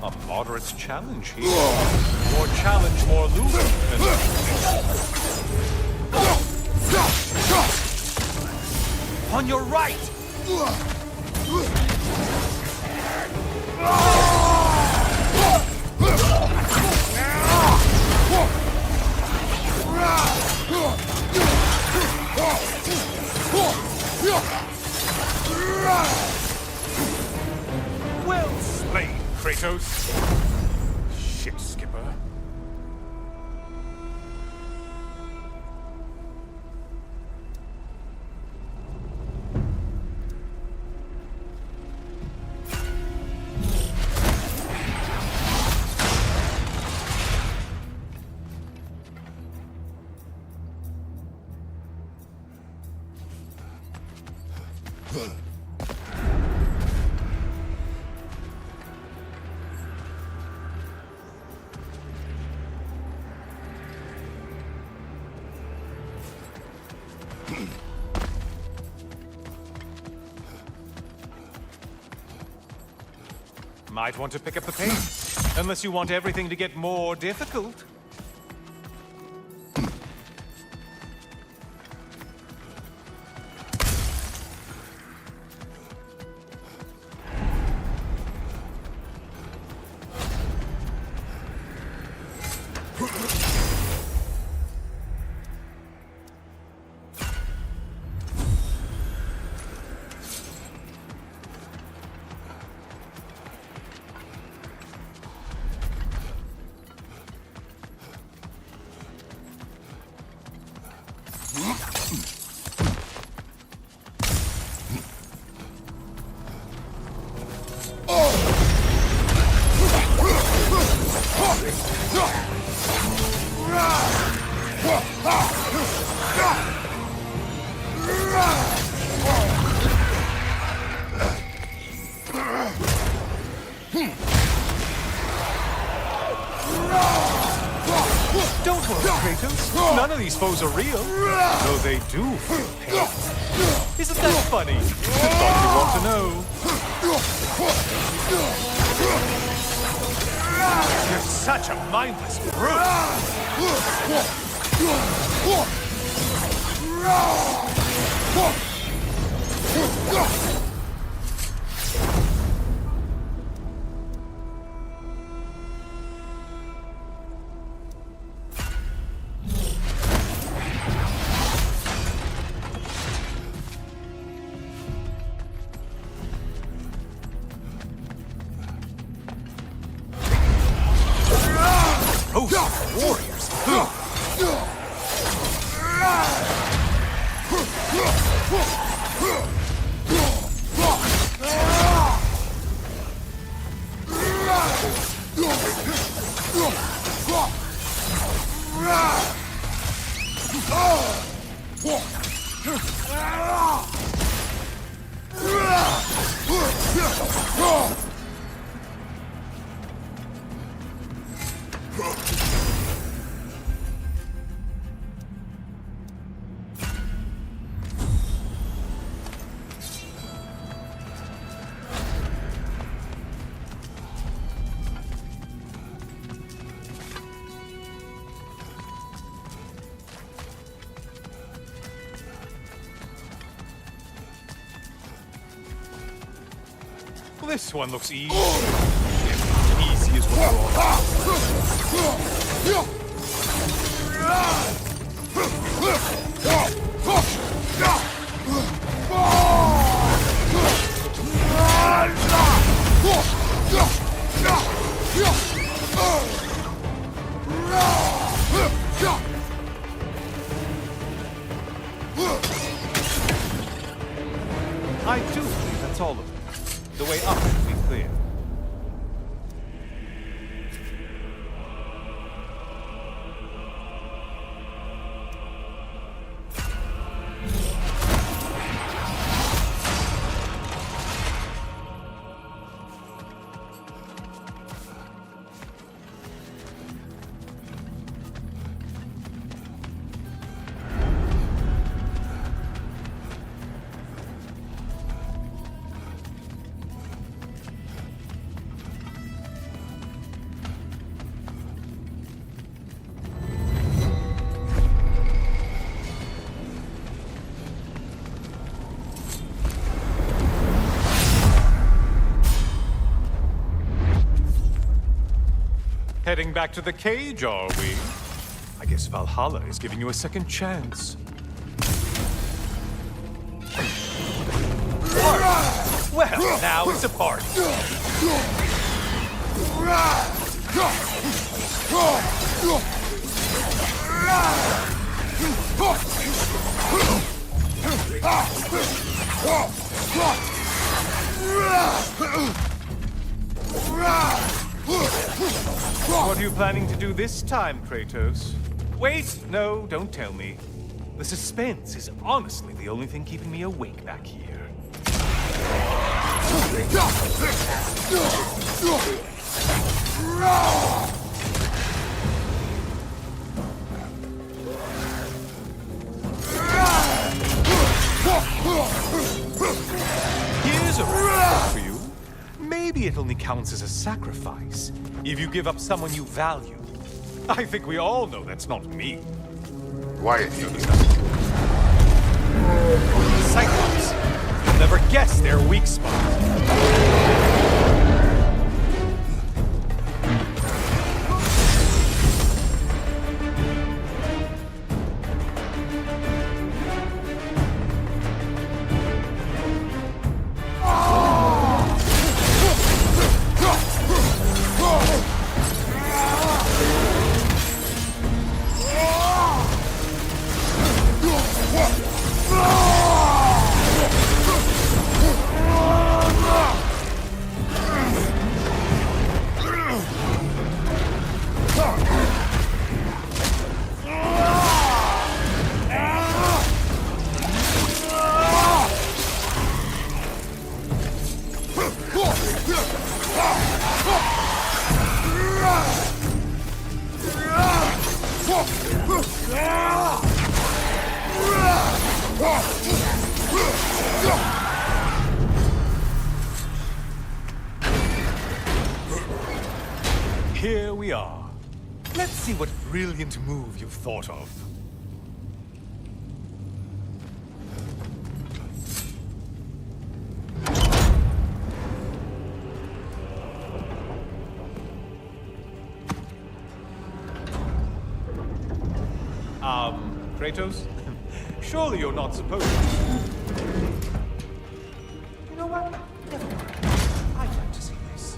A moderate challenge here. More challenge, more loot. On your right! Well slain, Kratos. Shit, Skipper. Might want to pick up the pace, unless you want everything to get more difficult. Don't worry, Kratos. None of these foes are real, though they do feel pain. Isn't that funny? Thought you want to know. You're such a mindless brute. Those warriors. This one looks easy. Easy as we're all. Heading back to the cage, are we? I guess Valhalla is giving you a second chance. Well, now it's a party. What are you planning to do this time, Kratos? Wait, no, don't tell me. The suspense is honestly the only thing keeping me awake back here. Here's a reward for you. Maybe it only counts as a sacrifice if you give up someone you value. I think we all know that's not me. Quiet, you. Cyclops. You'll never guess their weak spot. Here we are. Let's see what brilliant move you've thought of. Kratos? Surely you're not supposed to. You know what? Never mind. I'd like to see this.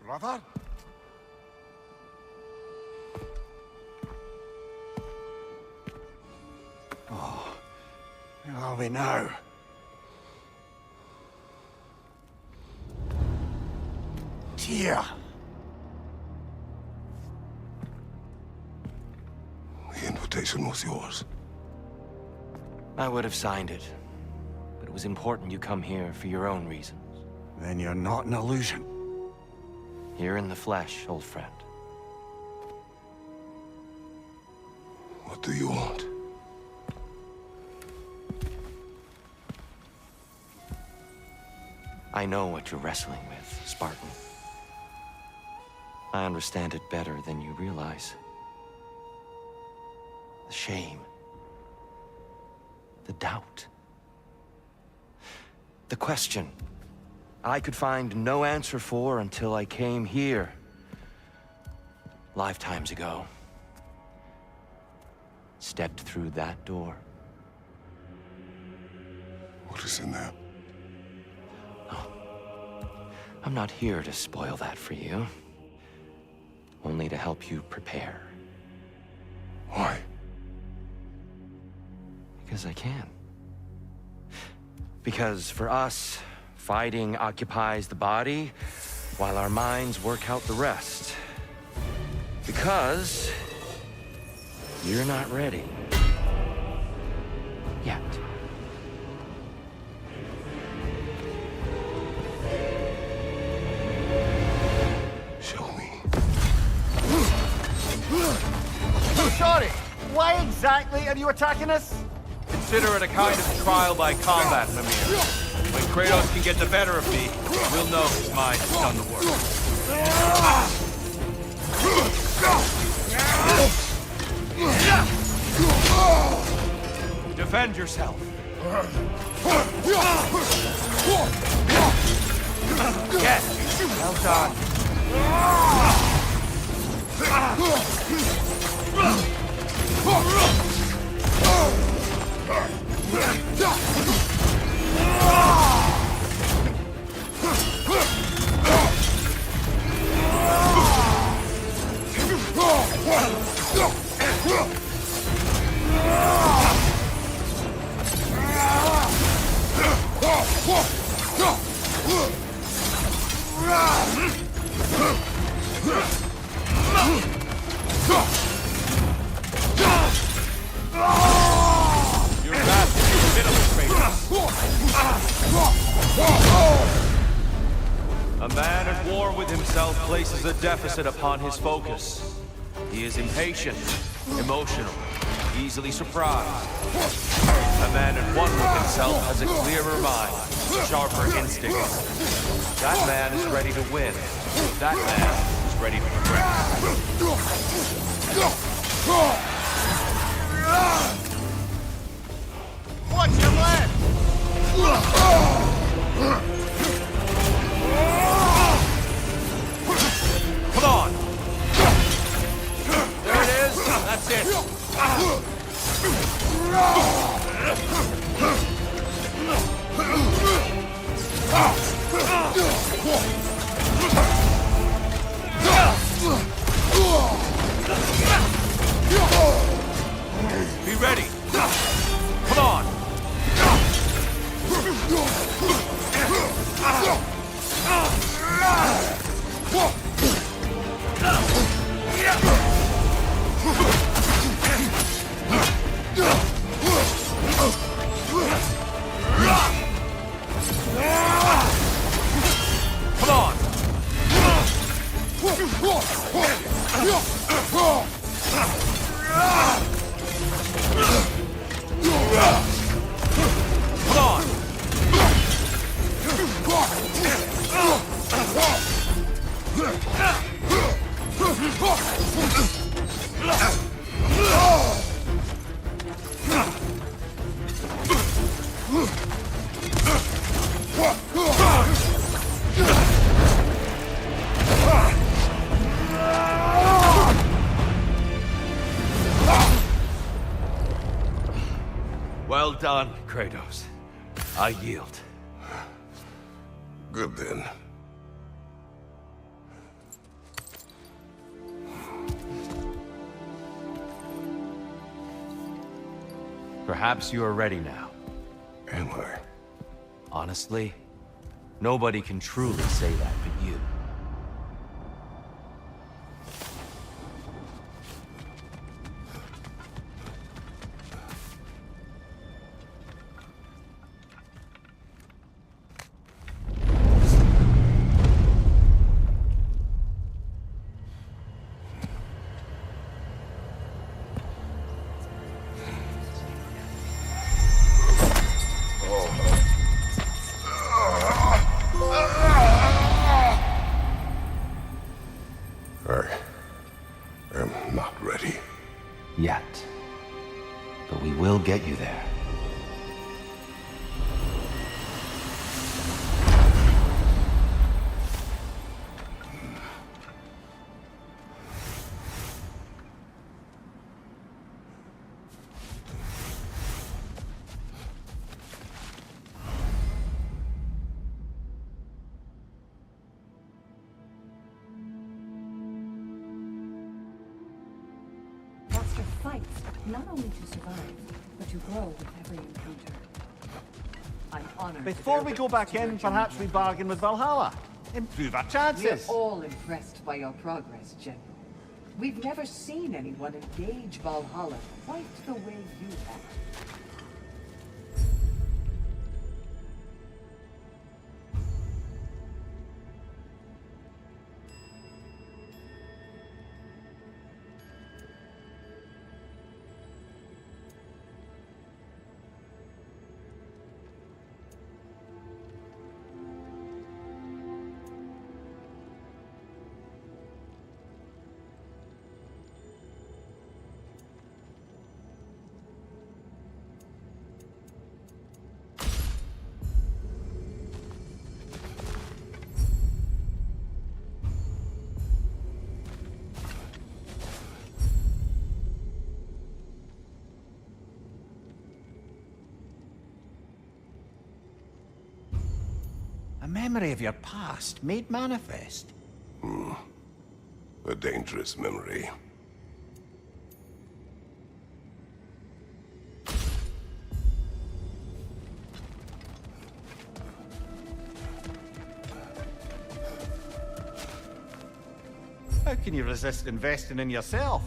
Brother? Where are we now? Tyr! The invitation was yours. I would have signed it, but it was important you come here for your own reasons. Then you're not an illusion. Here in the flesh, old friend. What do you want? I know what you're wrestling with, Spartan. I understand it better than you realize. The shame. The doubt. The question I could find no answer for until I came here. Lifetimes ago. Stepped through that door. What is in there? I'm not here to spoil that for you. Only to help you prepare. Why? Because I can. Because for us, fighting occupies the body, while our minds work out the rest. Because you're not ready. Yet. exactly are you attacking us? Consider it a kind of trial by combat, Mimir. When Kratos can get the better of me, we'll know his mind has done the work. Defend yourself. Yes, well done. You're vastly pitiful, Kratos. A man at war with himself places a deficit upon his focus. He is impatient, emotional, easily surprised. A man at one with himself has a clearer mind, sharper instincts. That man is ready to win. That man is ready to progress. Watch your left! Come on! There it is. That's it. Be ready. Come on. Come on. Come on. Well done, Kratos. I yield. Good then. Perhaps you are ready now. Am I? Honestly, nobody can truly say that but you. I am not ready. Yet. But we will get you there. Master fights, not only to survive, but to grow with every encounter. I'm honored. Before we go back in, perhaps we bargain with Valhalla. Improve our We're chances. all impressed by your progress, General. We've never seen anyone engage Valhalla quite the way you have. memory of your past made manifest. A dangerous memory. How can you resist investing in yourself?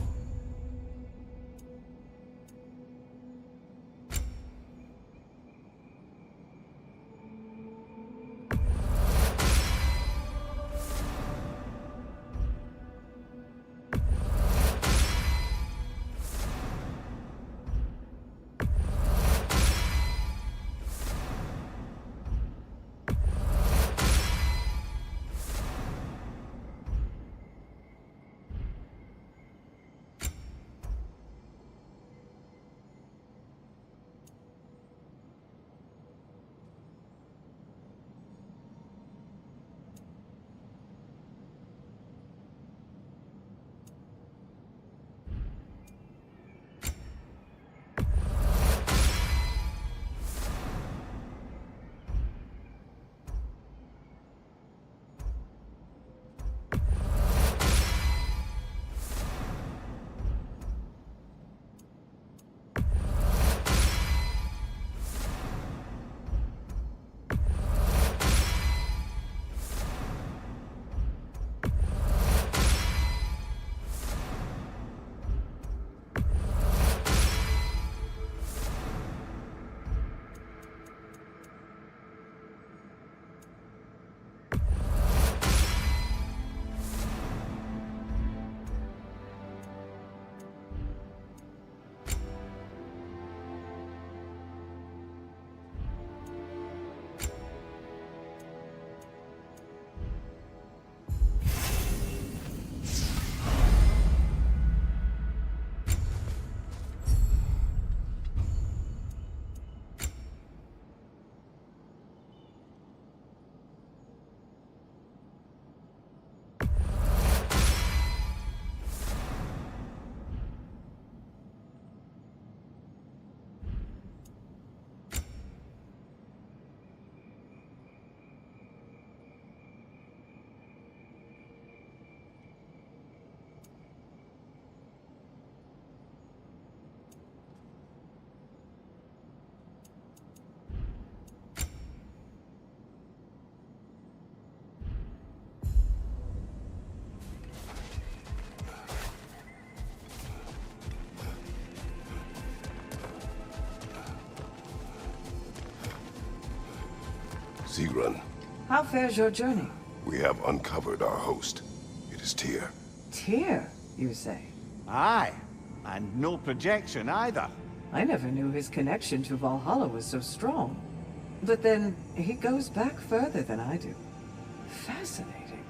Sigrun, How fares your journey? we have uncovered our host. It is Tyr. Tyr, you say? Aye, and no projection either. I never knew his connection to Valhalla was so strong. But then, he goes back further than I do. Fascinating.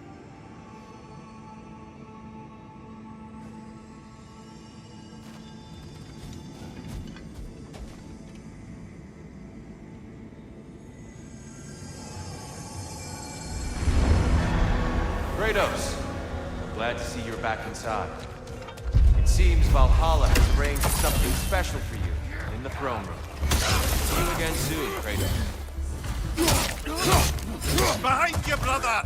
Kratos, I'm glad to see you're back inside. It seems Valhalla has arranged something special for you in the throne room. See you again soon, Kratos. Behind you, brother!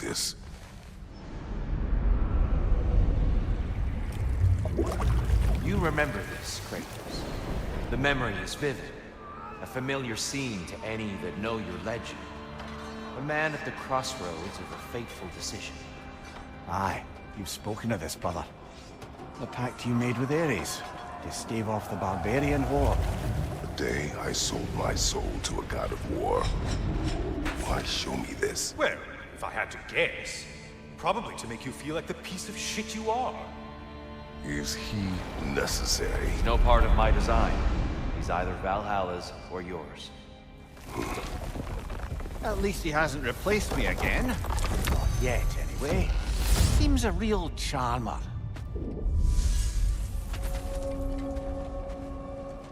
this. You remember this, Kratos. The memory is vivid. A familiar scene to any that know your legend. A man at the crossroads of a fateful decision. Aye, you've spoken of this, brother. The pact you made with Ares to stave off the barbarian horde. The day I sold my soul to a god of war. Why show me this? Well, if I had to guess, probably to make you feel like the piece of shit you are. Is he necessary? He's no part of my design. He's either Valhalla's or yours. At least he hasn't replaced me again. Not yet, anyway. Seems a real charmer.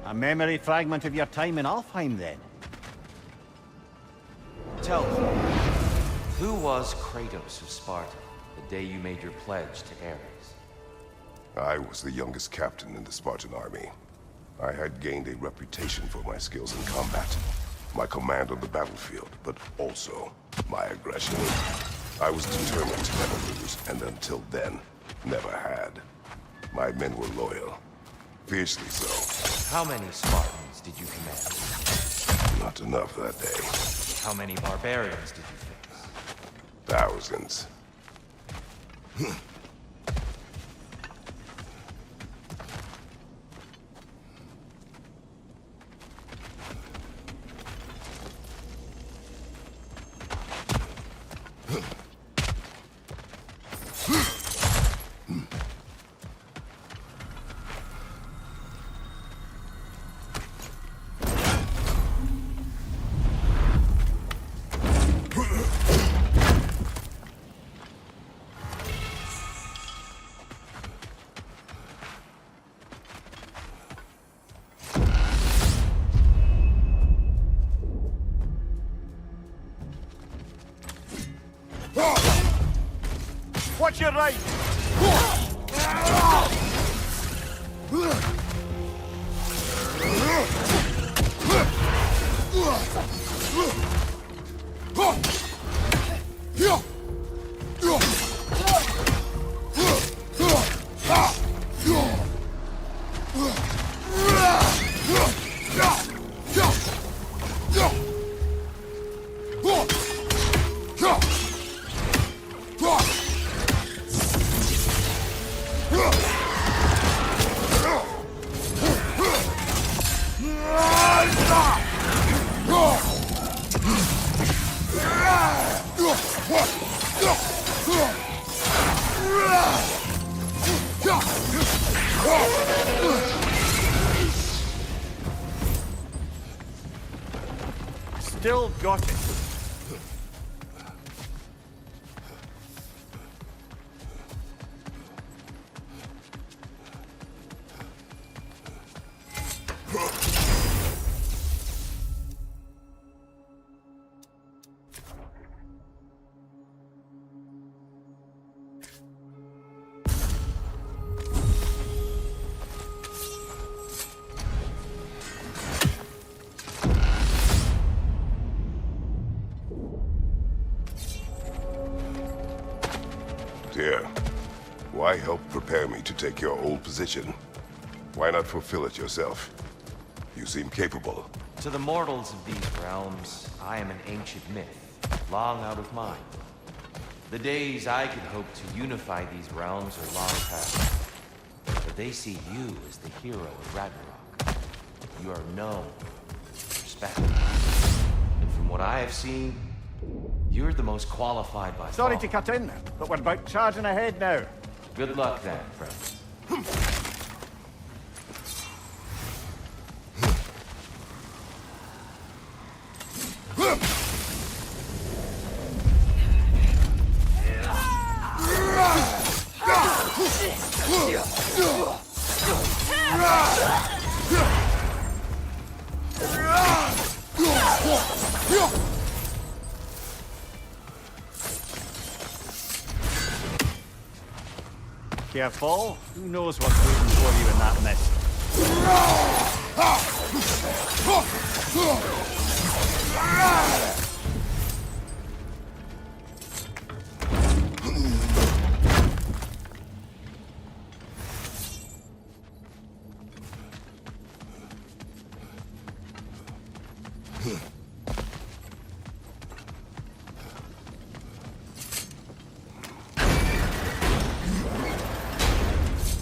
A memory fragment of your time in Alfheim, then? Tell me, who was Kratos of Sparta the day you made your pledge to Ares? I was the youngest captain in the Spartan army. I had gained a reputation for my skills in combat, my command on the battlefield, but also my aggression. I was determined to never lose, and until then, never had. My men were loyal, fiercely so. How many Spartans did you command? Not enough that day. How many barbarians did you face? Thousands. Watch your right! Still got it. Dear, why help prepare me to take your old position? Why not fulfill it yourself? You seem capable. To the mortals of these realms, I am an ancient myth, long out of mind. The days I could hope to unify these realms are long past. But they see you as the hero of Ragnarok. You are known, respected. And from what I have seen, you're the most qualified by Sorry far. to cut in, but we're about charging ahead now. Good luck then, friends. Careful. Who knows what's waiting for you in that mist?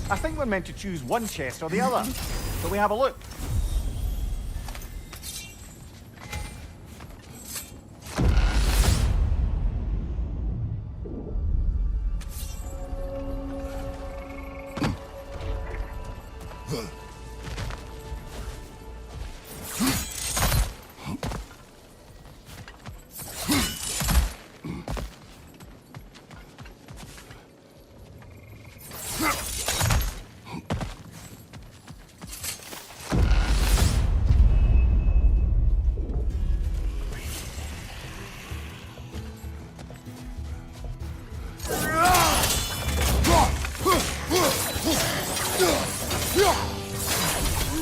I think we're meant to choose one chest or the other. Shall we have a look?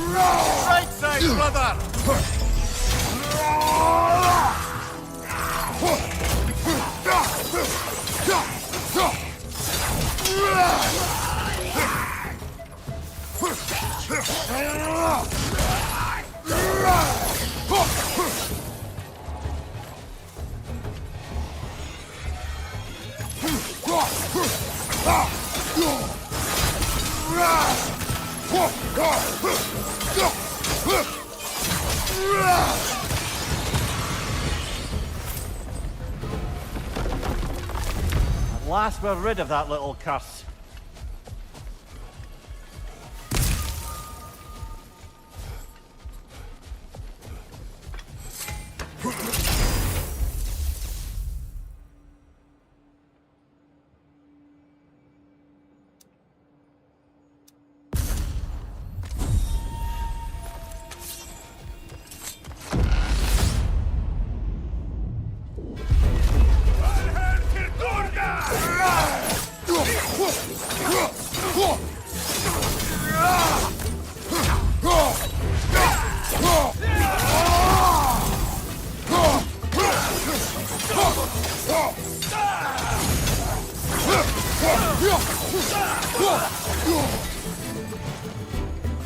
Right side, brother! At last we're rid of that little curse.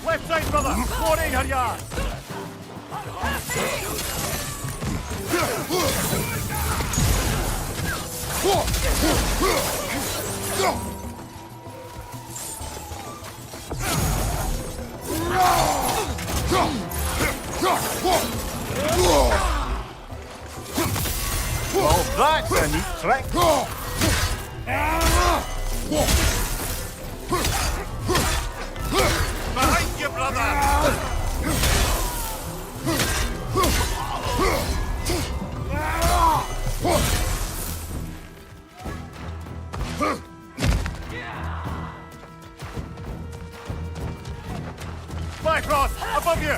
Left side, brother! More in her yard! Well, that's a neat trick. Behind you, brother! Bifrost, above you!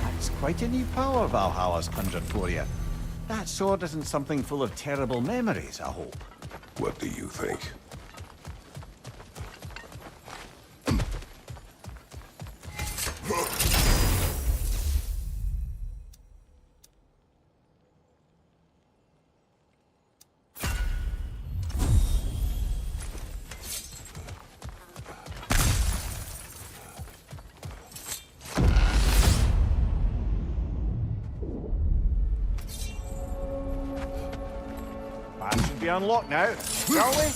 That's quite a new power Valhalla's conjured for you. That sword isn't something full of terrible memories, I hope. What do you think? That should be unlocked now, shall we?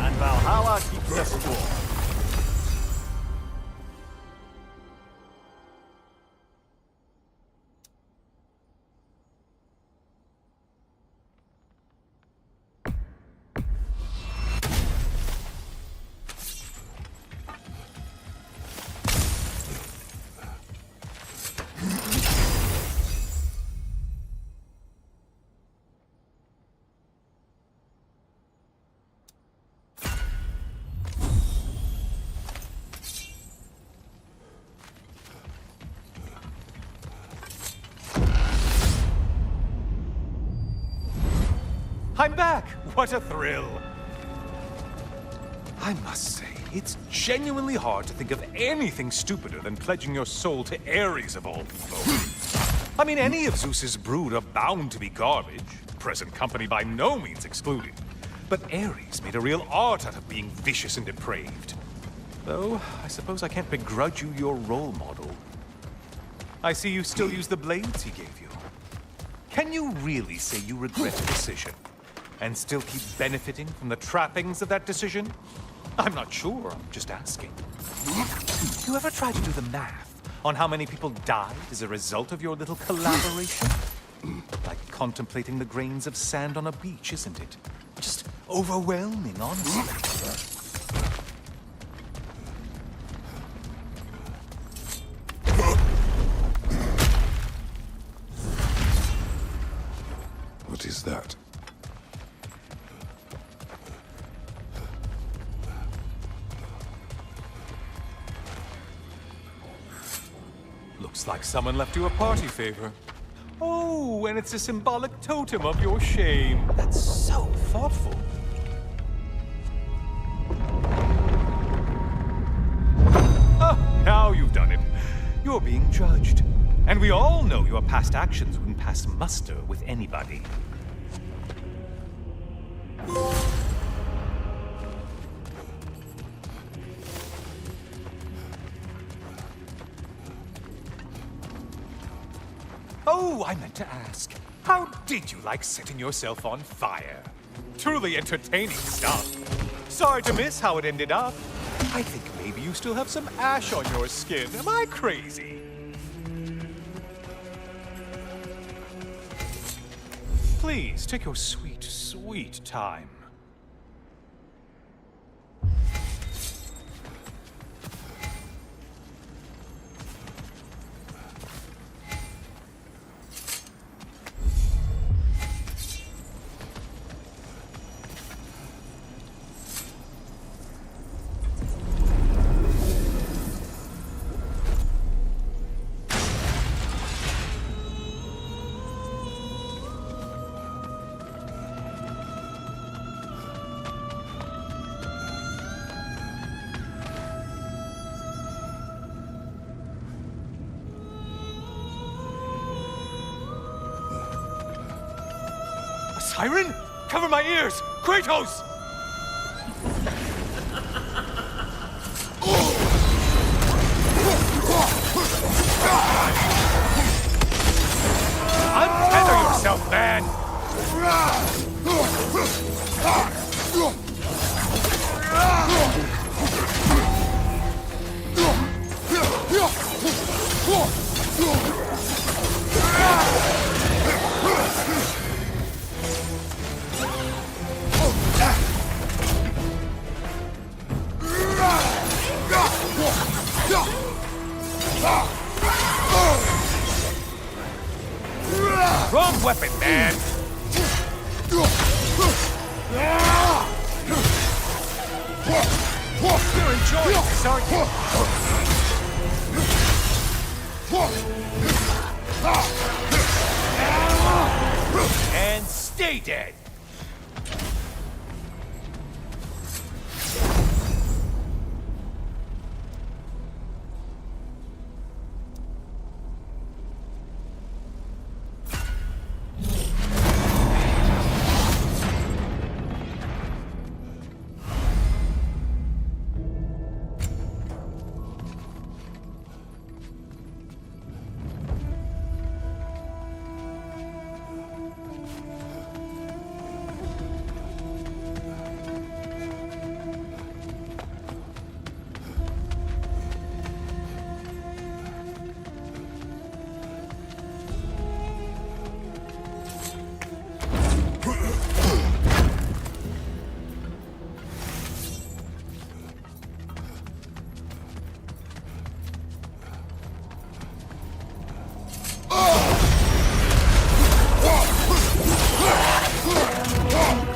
And Valhalla keeps the score. Huh? I'm back! What a thrill! I must say, it's genuinely hard to think of anything stupider than pledging your soul to Ares of all people. I mean, any of Zeus's brood are bound to be garbage, present company by no means excluded. But Ares made a real art out of being vicious and depraved. Though, I suppose I can't begrudge you your role model. I see you still use the blades he gave you. Can you really say you regret a decision, and still keep benefiting from the trappings of that decision? I'm not sure, I'm just asking. You ever try to do the math on how many people died as a result of your little collaboration? Like contemplating the grains of sand on a beach, isn't it? Just overwhelming, honestly. What is that? Looks like someone left you a party favor. Oh, and it's a symbolic totem of your shame. That's so thoughtful. Oh, now you've done it. You're being judged. And we all know your past actions wouldn't pass muster with anybody. Oh, I meant to ask. How did you like setting yourself on fire? Truly entertaining stuff. Sorry to miss how it ended up. I think maybe you still have some ash on your skin. Am I crazy? Please, take your sweet, sweet time. Siren? Cover my ears! Kratos! Untether yourself, man! Wrong weapon, man! You're enjoying this, aren't you? And stay dead!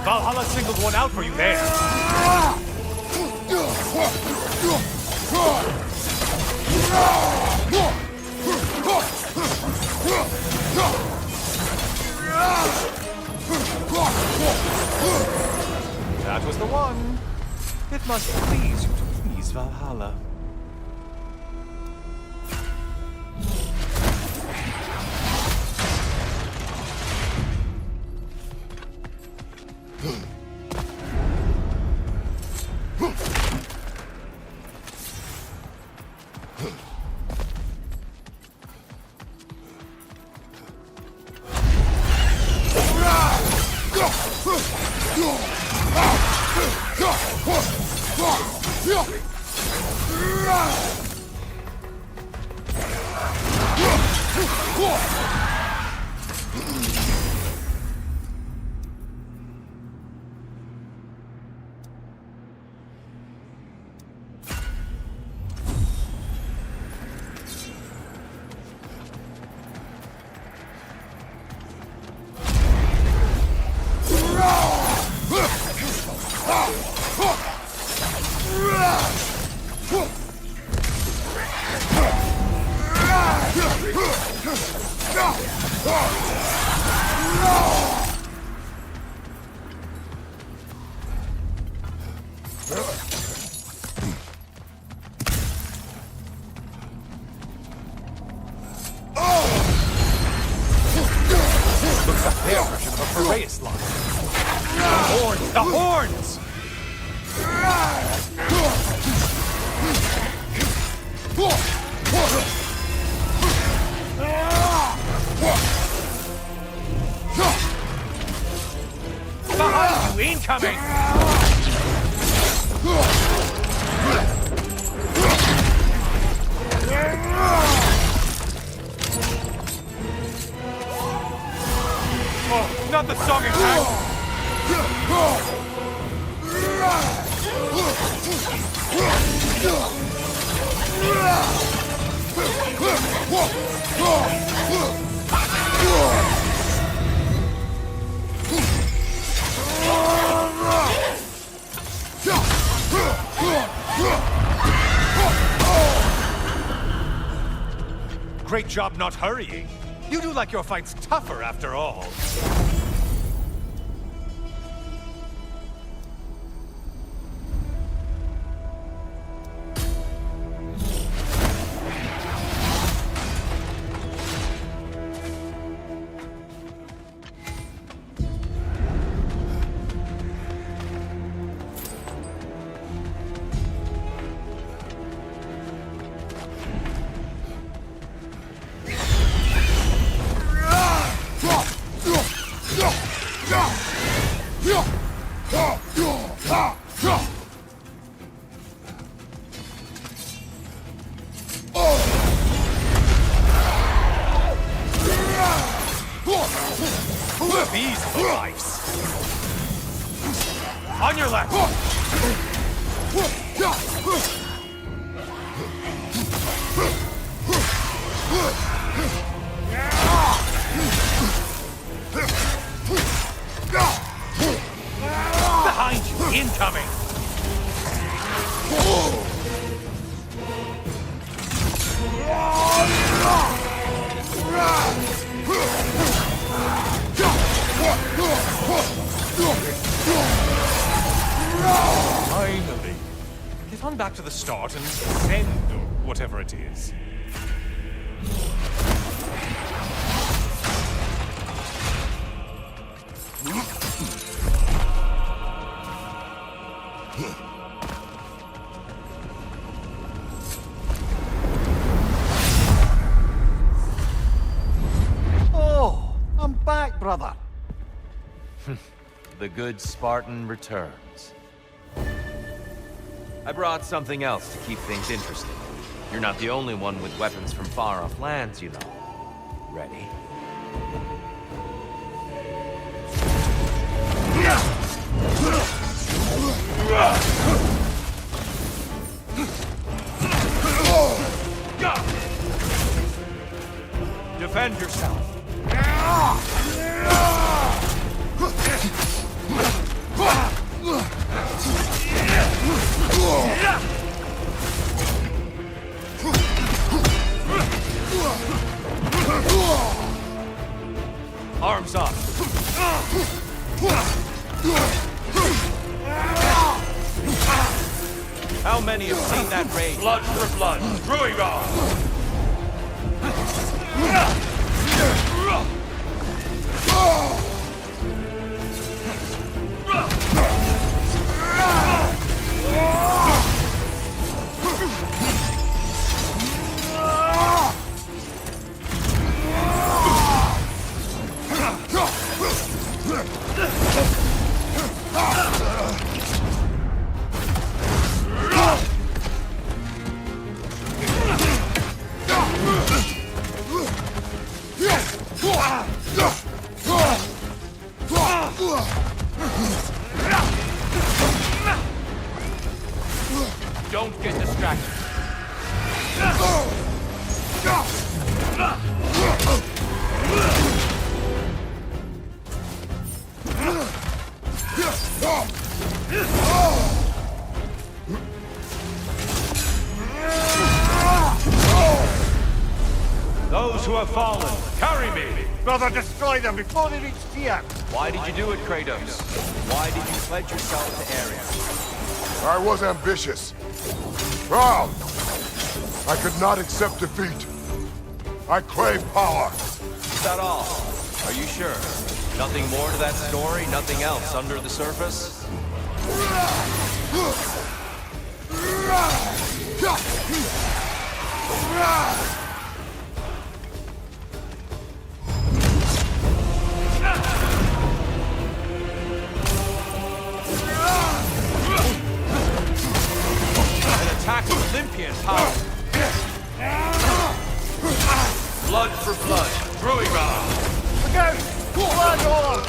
Valhalla singled one out for you there. PART-1. It must please you to please Valhalla. Their version of a Piraeus line. The horns! The horns! Behind you! Incoming! Oh, not the song attack! Great job not hurrying. You do like your fights tougher after all. These lives. On your left. Behind you, incoming. Finally. Get on back to the start and send, or whatever it is. Oh, I'm back, brother. The good Spartan returns. I brought something else to keep things interesting. You're not the only one with weapons from far-off lands, you know. Ready? Defend yourself. Arms up. How many have seen that rage? Blood for blood, Druidar! Don't get distracted. Those who have fallen, carry me! Brother, destroy them before they reach here! Why did you do it, Kratos? Why did you pledge yourself to Ares? I was ambitious. Proud. I could not accept defeat. I crave power. Is that all? Are you sure? Nothing more to that story? Nothing else under the surface? An attack of Olympian power. Blood for blood, Druidar! Again! Blood on!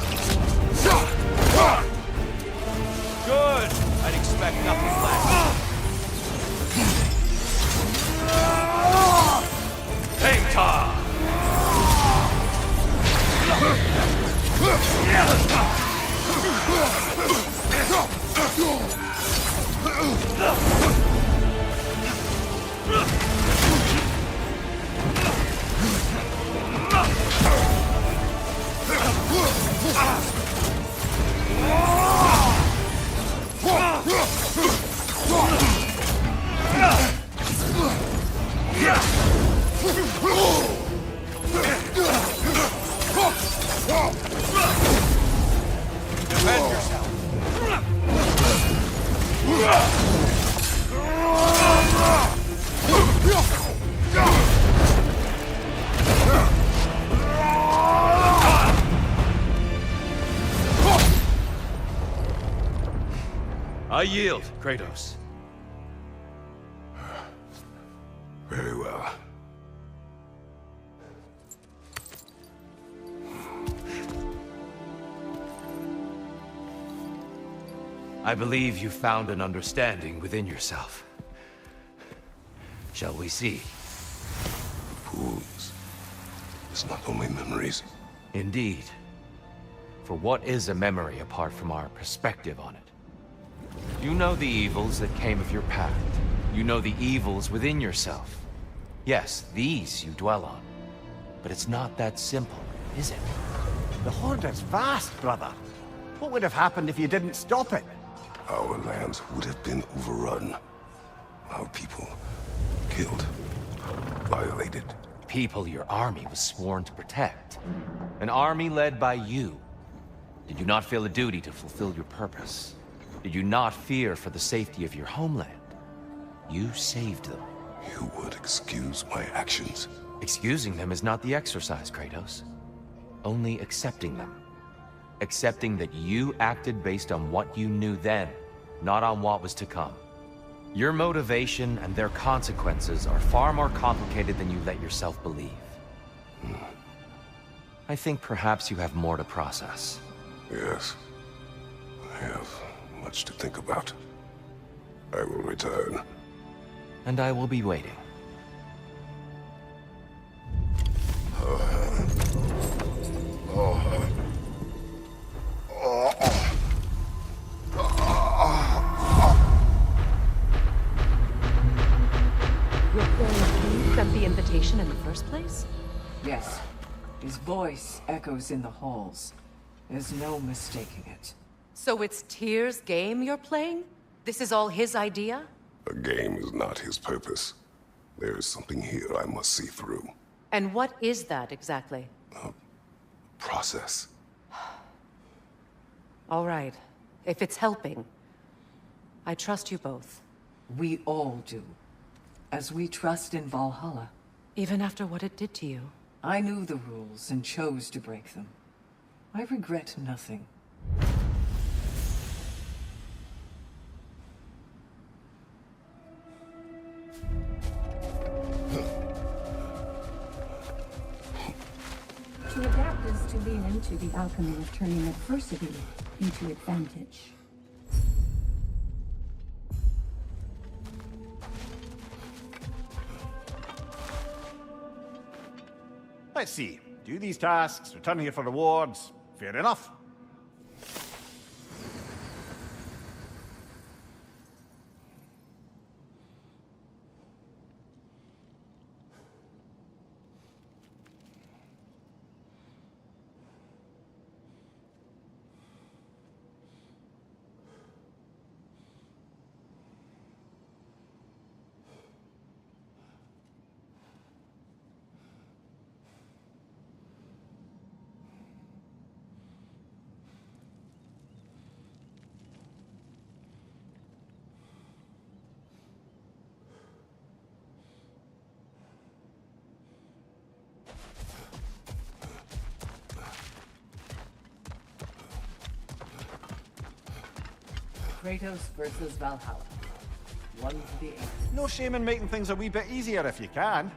Good! I'd expect nothing less. Hang time! Defend yourself. I yield, Kratos. Very well. I believe you found an understanding within yourself. Shall we see? Fools. It's not only memories. Indeed. For what is a memory apart from our perspective on it? You know the evils that came of your pact. You know the evils within yourself. Yes, these you dwell on. But it's not that simple, is it? The Horde is vast, brother. What would have happened if you didn't stop it? Our lands would have been overrun. Our people killed, violated. People your army was sworn to protect. An army led by you. Did you not feel a duty to fulfill your purpose? Did you not fear for the safety of your homeland? You saved them. You would excuse my actions. Excusing them is not the exercise, Kratos. Only accepting them. Accepting that you acted based on what you knew then, not on what was to come. Your motivation and their consequences are far more complicated than you let yourself believe. I think perhaps you have more to process. Yes. I have much to think about. I will return. And I will be waiting. You sent the invitation in the first place? Yes. His voice echoes in the halls. There's no mistaking it. So it's Tyr's game you're playing? This is all his idea? A game is not his purpose. There is something here I must see through. And what is that exactly? Process. All right. If it's helping, I trust you both. We all do. As we trust in Valhalla. Even after what it did to you. I knew the rules and chose to break them. I regret nothing. To adapt is to lean into the alchemy of turning adversity into advantage. Let's see. Do these tasks, return here for rewards. Fair enough. Kratos versus Valhalla. One for the ages. No shame in making things a wee bit easier if you can.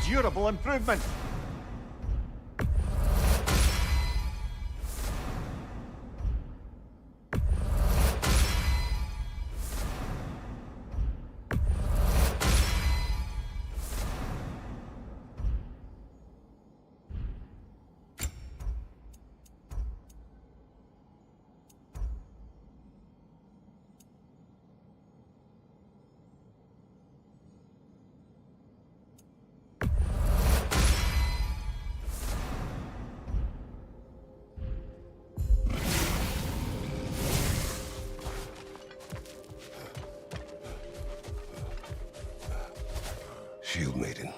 Durable improvement. Shield Maiden.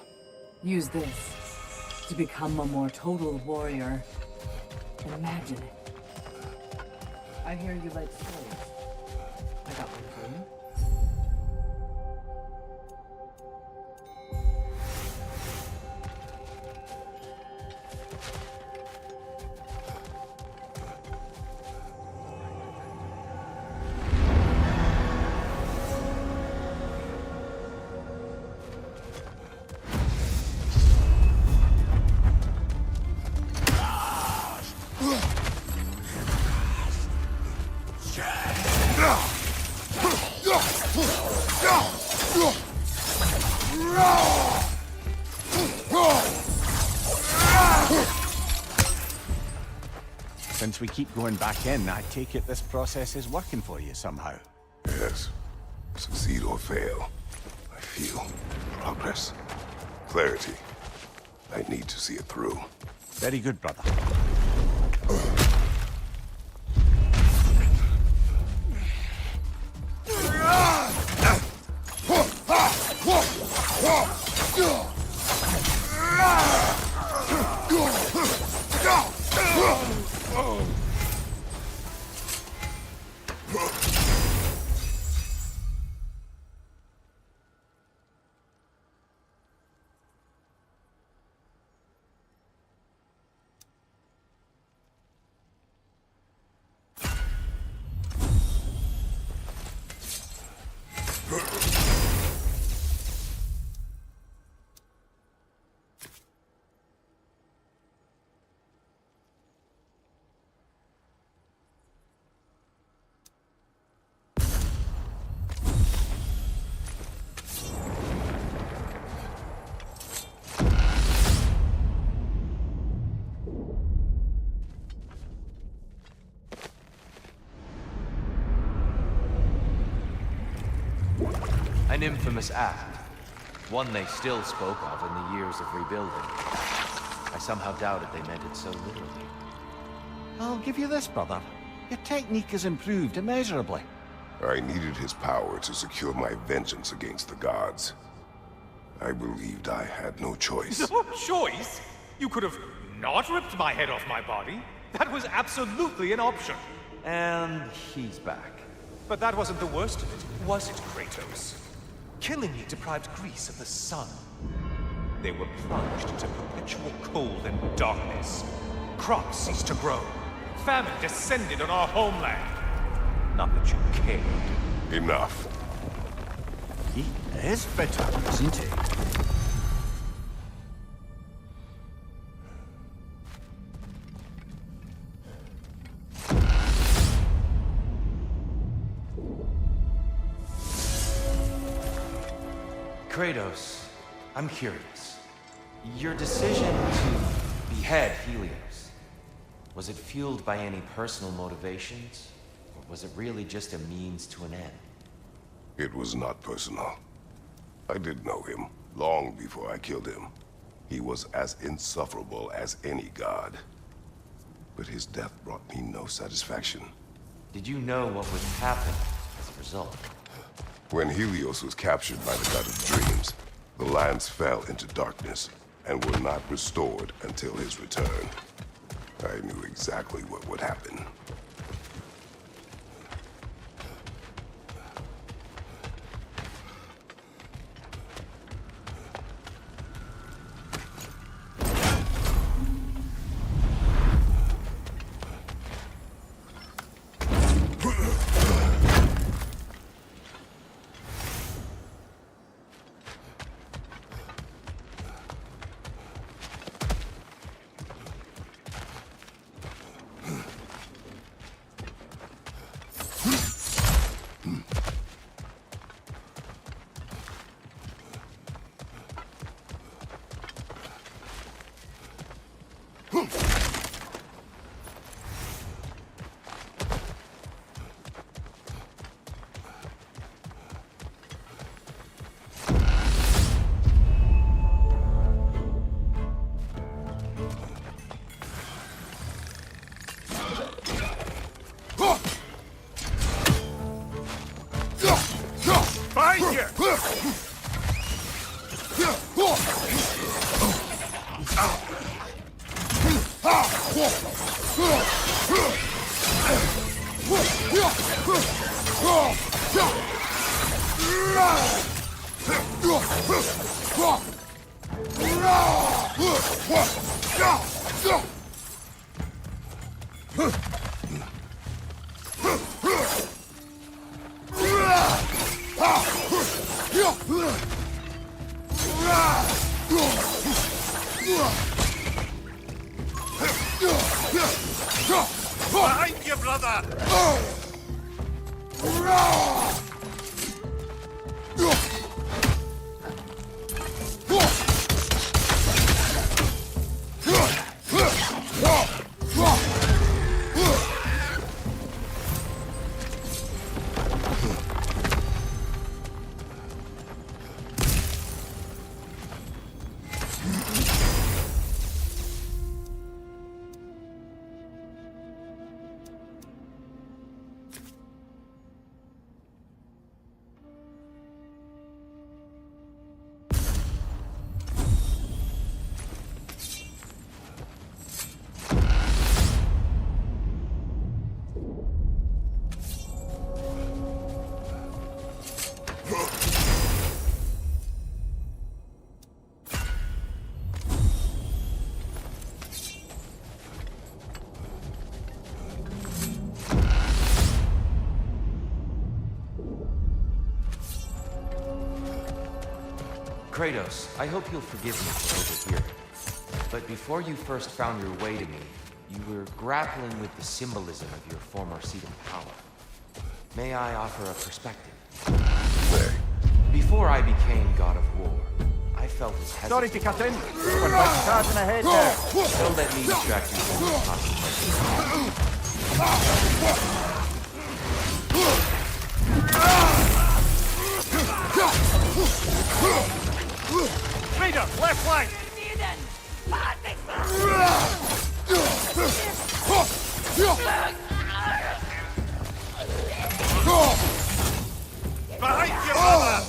Use this to become a more total warrior. Imagine it. I hear you like swords. I got one for you. Since we keep going back in, I take it this process is working for you somehow. Yes. Succeed or fail. I feel progress. Clarity. I need to see it through. Very good, brother. An infamous act. One they still spoke of in the years of rebuilding. I somehow doubted they meant it so literally. I'll give you this, brother. Your technique has improved immeasurably. I needed his power to secure my vengeance against the gods. I believed I had no choice. No choice? You could have not ripped my head off my body. That was absolutely an option. And he's back. But that wasn't the worst of it, was it, Kratos? Killing me deprived Greece of the sun. They were plunged into perpetual cold and darkness. Crops ceased to grow. Famine descended on our homeland. Not that you cared. Enough. He is bitter, isn't he? Kratos, I'm curious. Your decision to behead Helios, was it fueled by any personal motivations? Or was it really just a means to an end? It was not personal. I did know him, long before I killed him. He was as insufferable as any god. But his death brought me no satisfaction. Did you know what would happen as a result? When Helios was captured by the god of dreams, the lands fell into darkness and were not restored until his return. I knew exactly what would happen. Behind you, brother! Kratos, I hope you'll forgive me for overhearing. But before you first found your way to me, you were grappling with the symbolism of your former seat of power. May I offer a perspective? Before I became God of War, I felt as hesitant. Sorry to cut in. We're about charging ahead there. Don't let me distract you from your contemplation. Raider, left flank! Behind you, brother!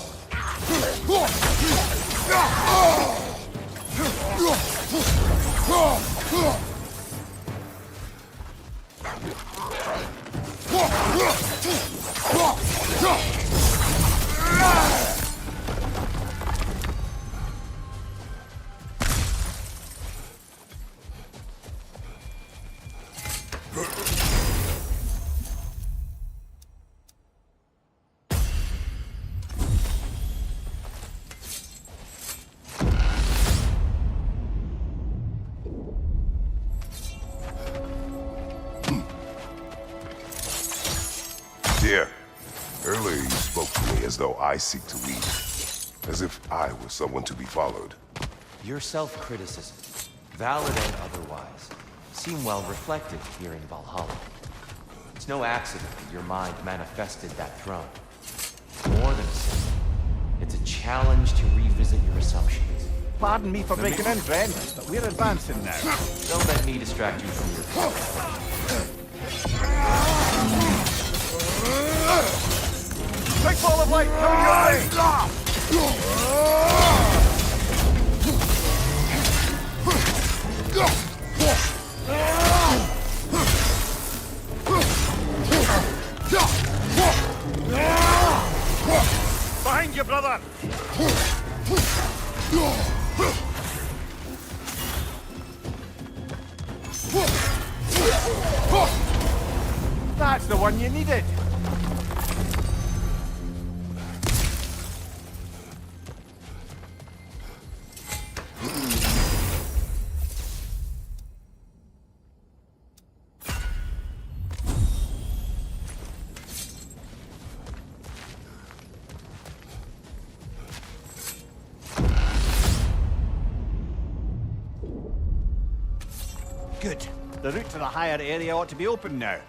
Dear, earlier you spoke to me as though I seek to lead. As if I were someone to be followed. Your self-criticism, valid and otherwise, seem well reflected here in Valhalla. It's no accident that your mind manifested that throne. More than a symbol, it's a challenge to revisit your assumptions. Pardon me for breaking in, friend, but we're advancing now. Don't let me distract you from your Big ball of light coming your way! Behind you, brother! That's the one you needed! Good. The route to the higher area ought to be open now.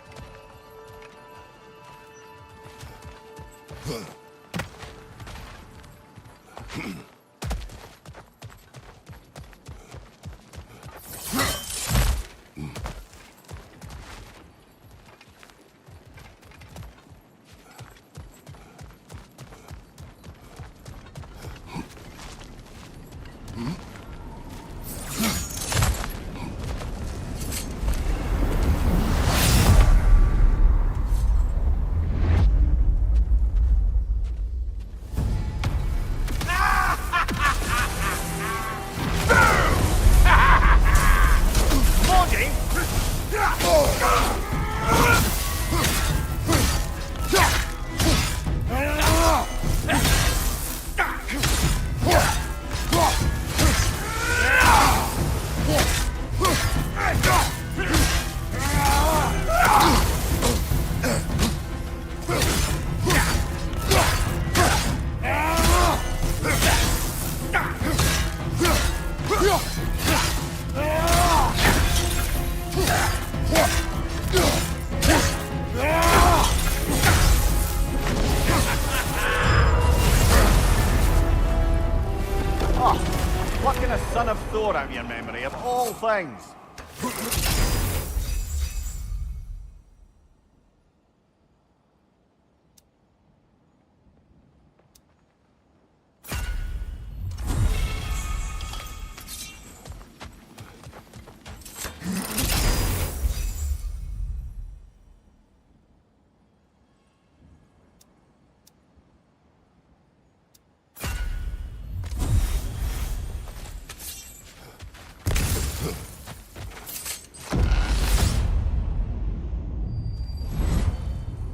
Plucking a son of Thor out your memory, of all things.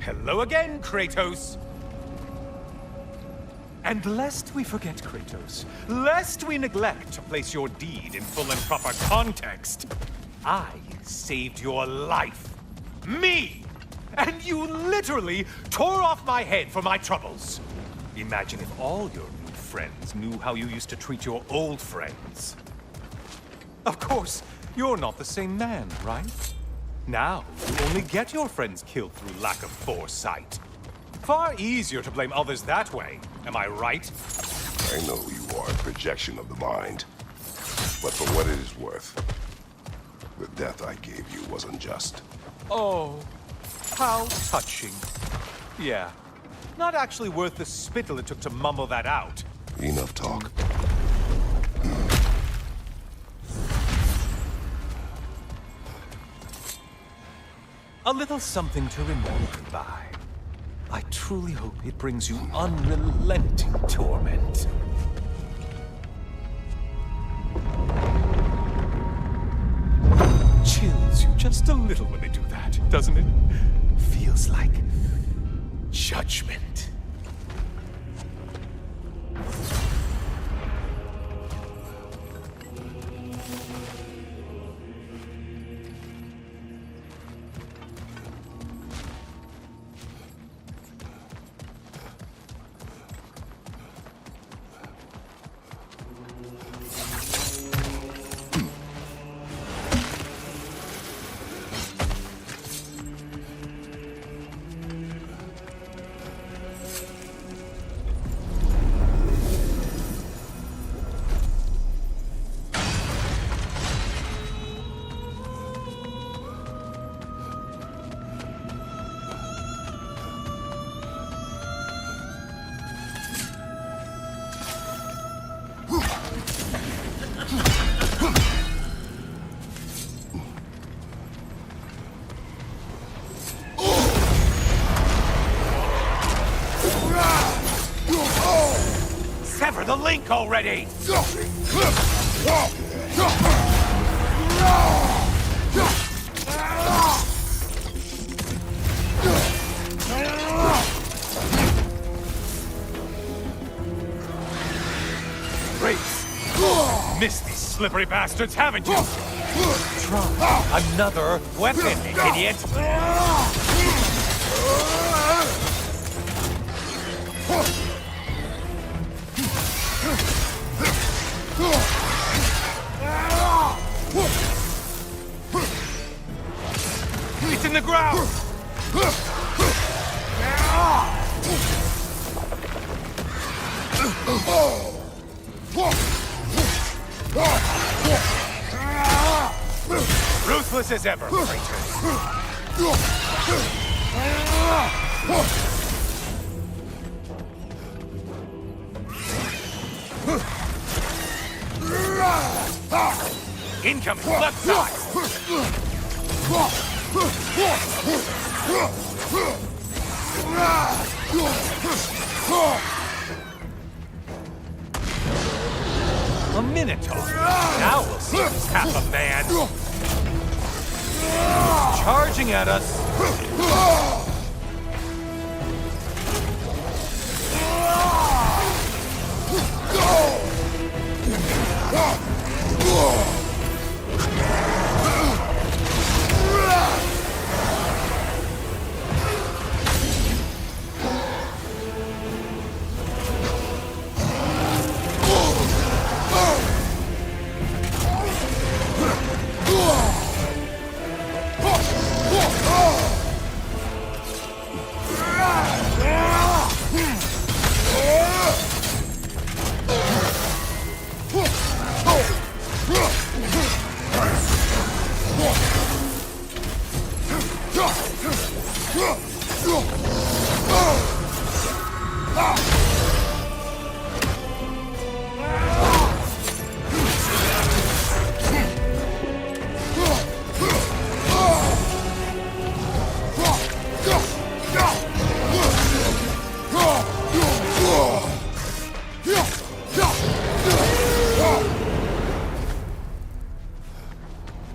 Hello again, Kratos! And lest we forget, Kratos, lest we neglect to place your deed in full and proper context, I saved your life. Me! And you literally tore off my head for my troubles. Imagine if all your new friends knew how you used to treat your old friends. Of course, you're not the same man, right? Now, you only get your friends killed through lack of foresight. Far easier to blame others that way, am I right? I know you are a projection of the mind. But for what it is worth, the death I gave you was unjust. Oh, how touching. Yeah, not actually worth the spittle it took to mumble that out. Enough talk. A little something to remember by. I truly hope it brings you unrelenting torment. Chills you just a little when they do that, doesn't it? Feels like judgment. Sever the link already! Grace! Missed these slippery bastards, haven't you? Try another weapon, idiot! It's in the ground! Ruthless as ever, Kratos. Incoming, left side! A Minotaur. Now we'll see who's half a man. Charging at us.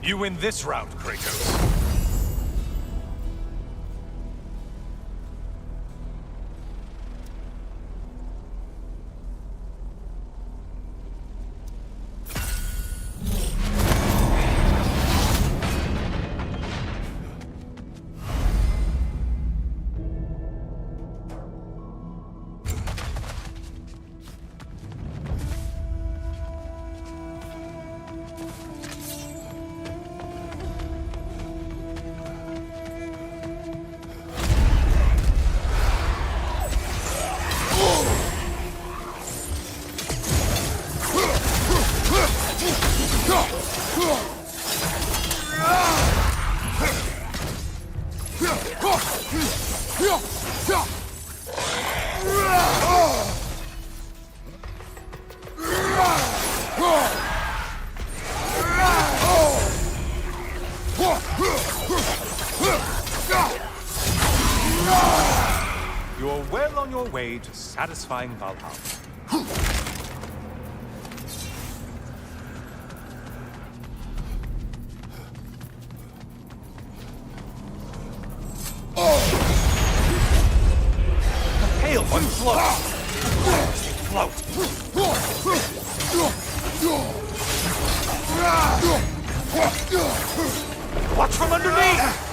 You win this round, Kratos. You're well on your way to satisfying Valhalla. The pale one floats! Float! Watch from underneath!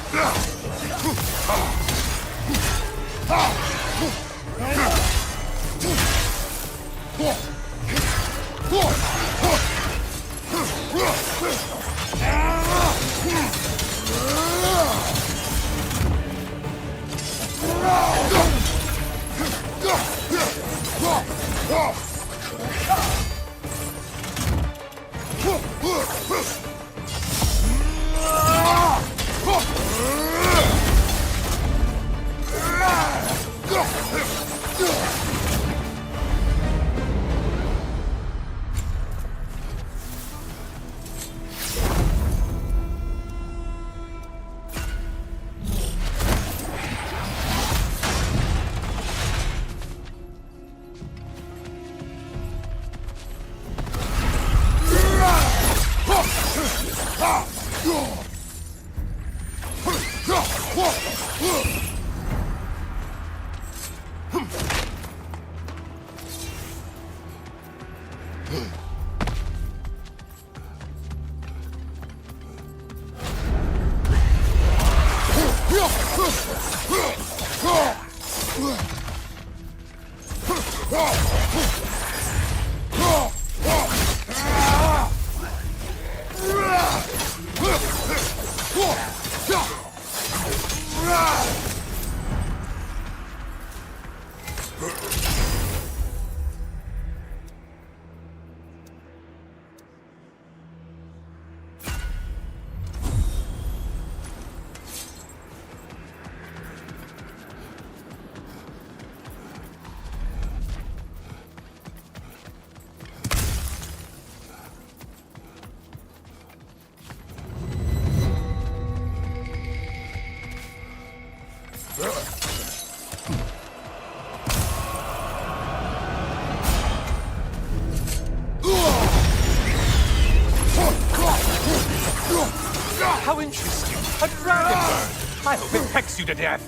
How interesting. A dragon bird. I hope it pecks you to death.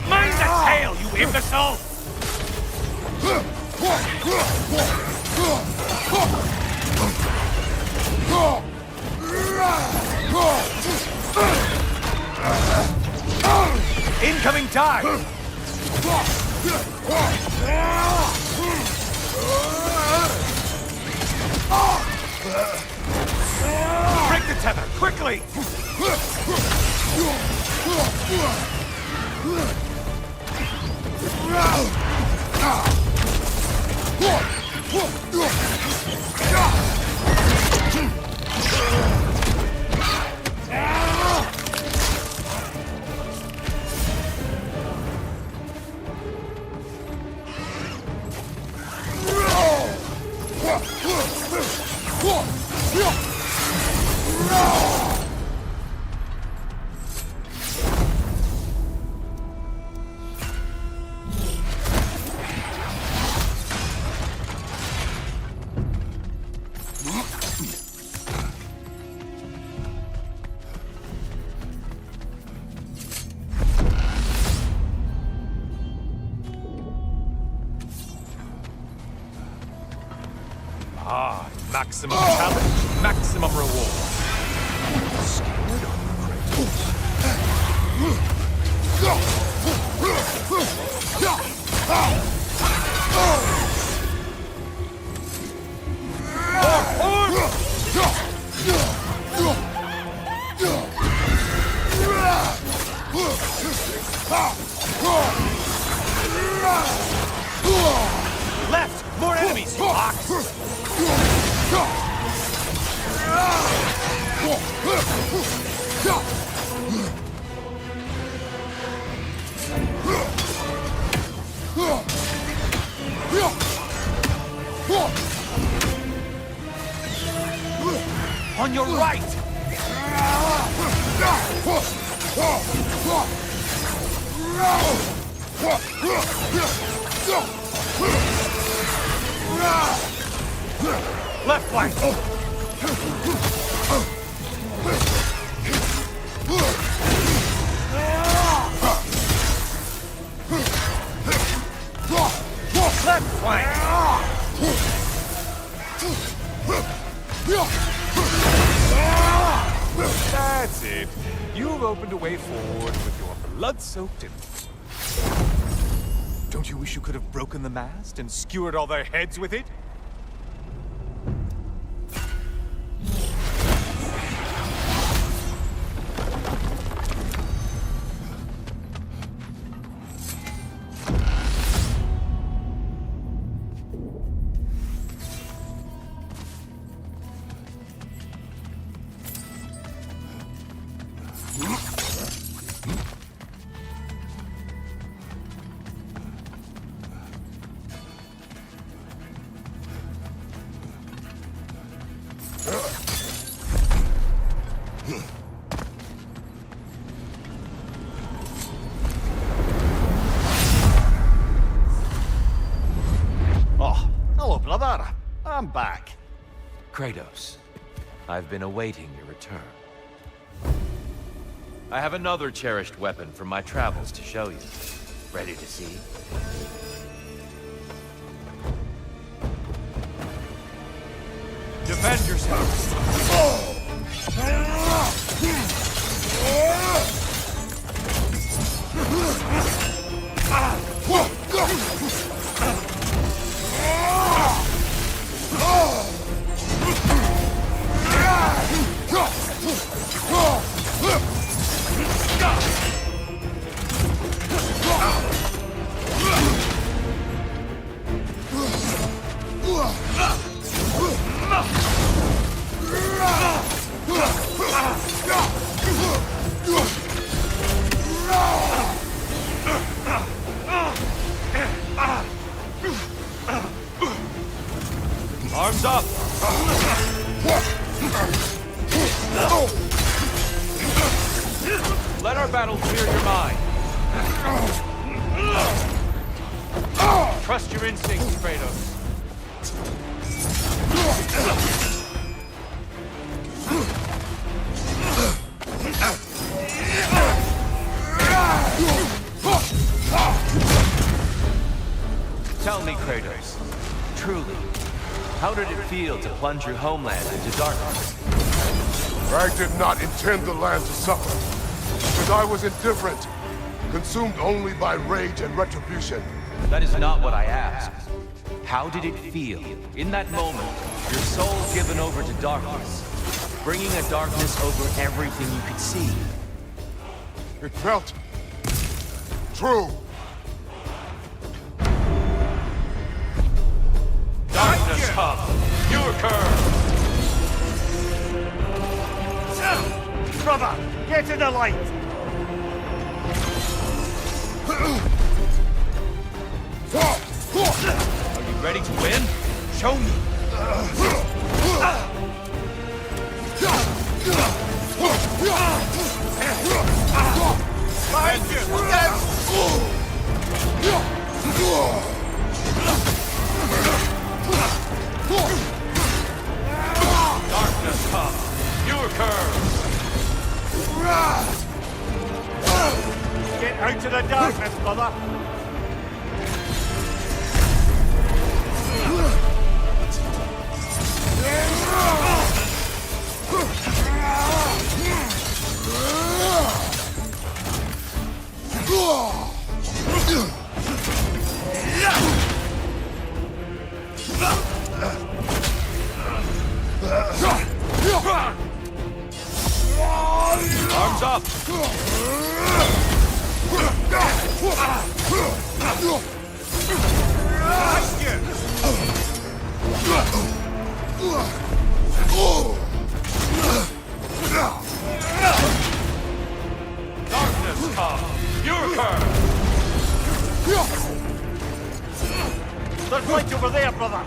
Mind the tail, you imbecile! Incoming dive! Break the tether, quickly! Maximum challenge, maximum reward. Scared of Kratos? On your right! Left flank! Left flank! That's it. You've opened a way forward with your blood-soaked infantry. Don't you wish you could have broken the mast and skewered all their heads with it? Oh, hello, brother. I'm back. Kratos, I've been awaiting your return. I have another cherished weapon from my travels to show you. Ready to see? Defend yourself! Arms up! Let our battle clear your mind. Trust your instincts, Kratos. Tell me, Kratos, truly, how did it feel to plunge your homeland into darkness? I did not intend the land to suffer, because I was indifferent, consumed only by rage and retribution. That is not what I asked. How did it feel, in that moment, your soul given over to darkness, bringing a darkness over everything you could see? It felt true. Darkness come. Your curve. Brother, get to the light! Are you ready to win? Show me! Behind you! Look out! Darkness come. Your curve. Get out of the darkness, brother! Arms up! There's light over there, brother!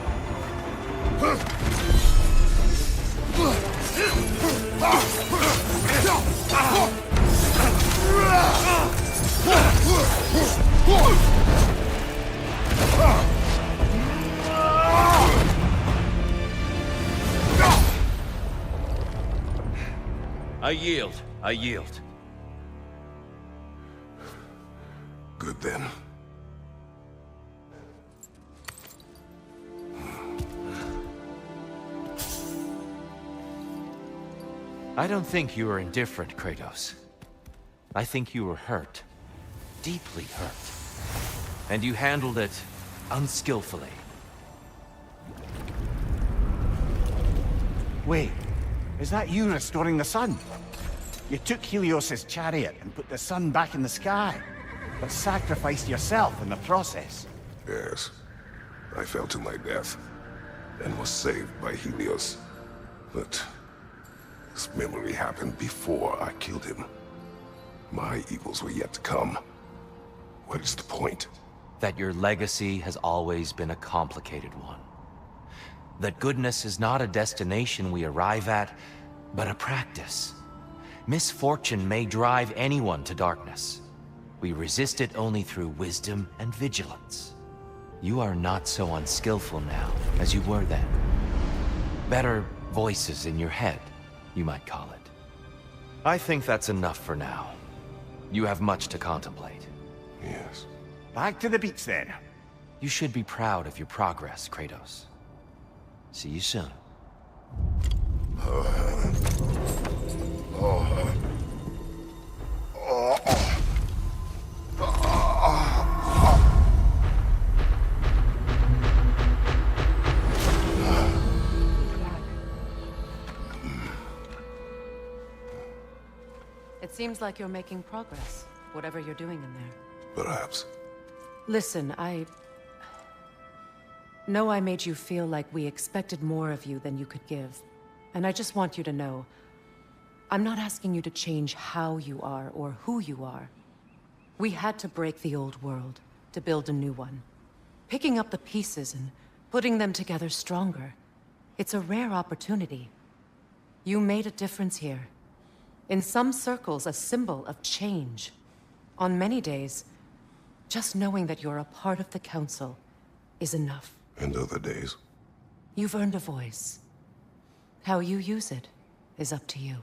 I yield. I yield. Good then. I don't think you were indifferent, Kratos. I think you were hurt. Deeply hurt. And you handled it unskillfully. Wait, is that you restoring the sun? You took Helios's chariot and put the sun back in the sky, but sacrificed yourself in the process. Yes. I fell to my death, and was saved by Helios. But this memory happened before I killed him. My evils were yet to come. What is the point? That your legacy has always been a complicated one. That goodness is not a destination we arrive at, but a practice. Misfortune may drive anyone to darkness. We resist it only through wisdom and vigilance. You are not so unskillful now as you were then. Better voices in your head, you might call it. I think that's enough for now. You have much to contemplate. Yes. Back to the beach then. You should be proud of your progress, Kratos. See you soon. It seems like you're making progress, whatever you're doing in there. Perhaps. Listen, I know I made you feel like we expected more of you than you could give. And I just want you to know, I'm not asking you to change how you are or who you are. We had to break the old world to build a new one. Picking up the pieces and putting them together stronger. It's a rare opportunity. You made a difference here. In some circles, a symbol of change. On many days, just knowing that you're a part of the Council is enough. And other days? You've earned a voice. How you use it is up to you.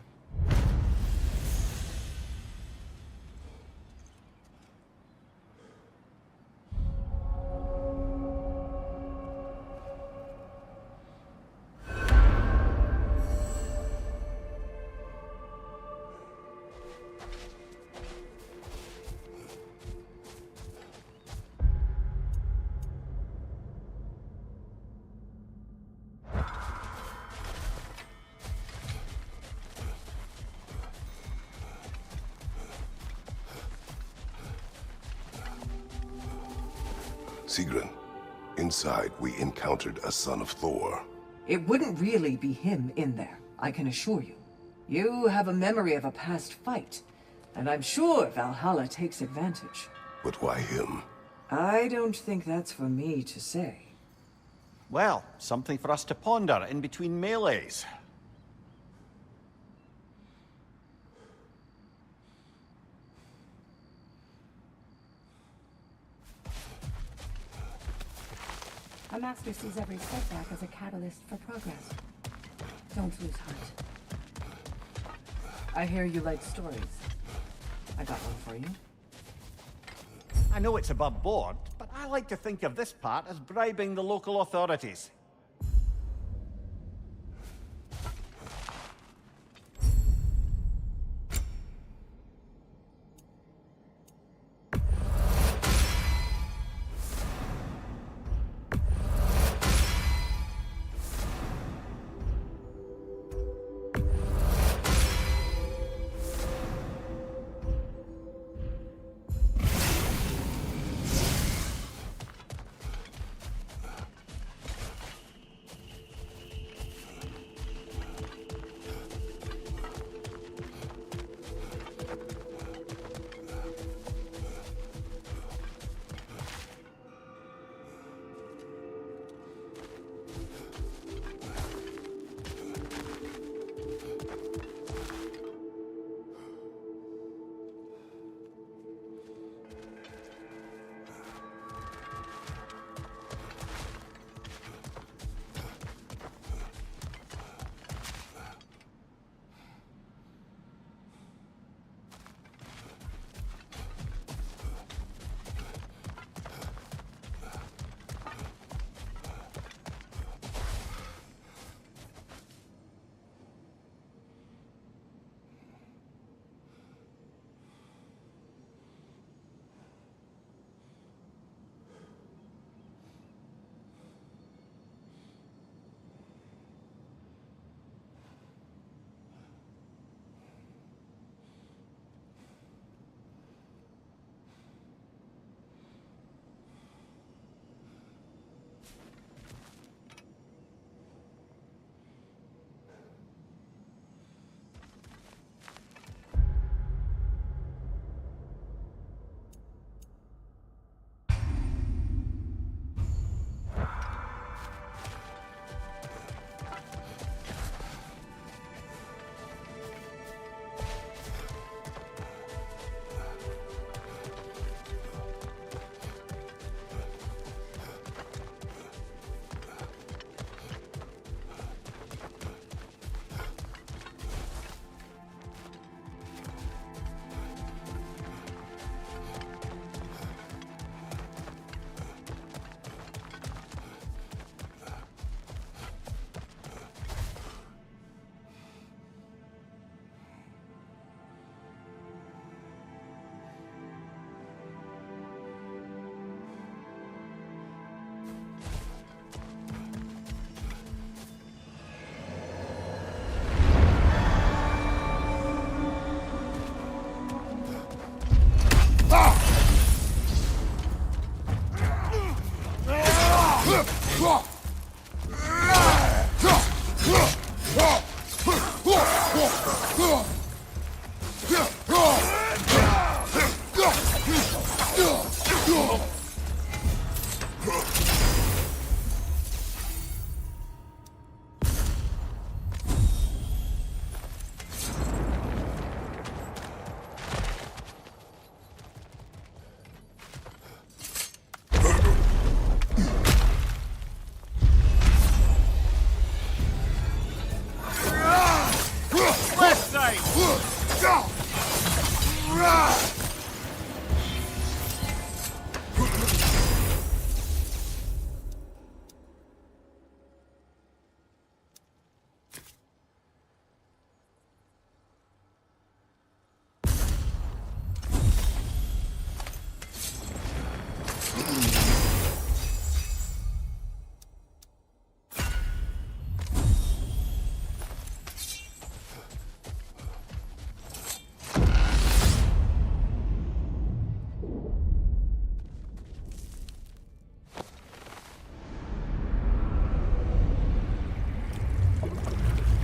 Sigrun, inside we encountered a son of Thor. It wouldn't really be him in there, I can assure you. You have a memory of a past fight, and I'm sure Valhalla takes advantage. But why him? I don't think that's for me to say. Well, something for us to ponder in between melees. A master sees every setback as a catalyst for progress. Don't lose heart. I hear you like stories. I got one for you. I know it's above board, but I like to think of this part as bribing the local authorities.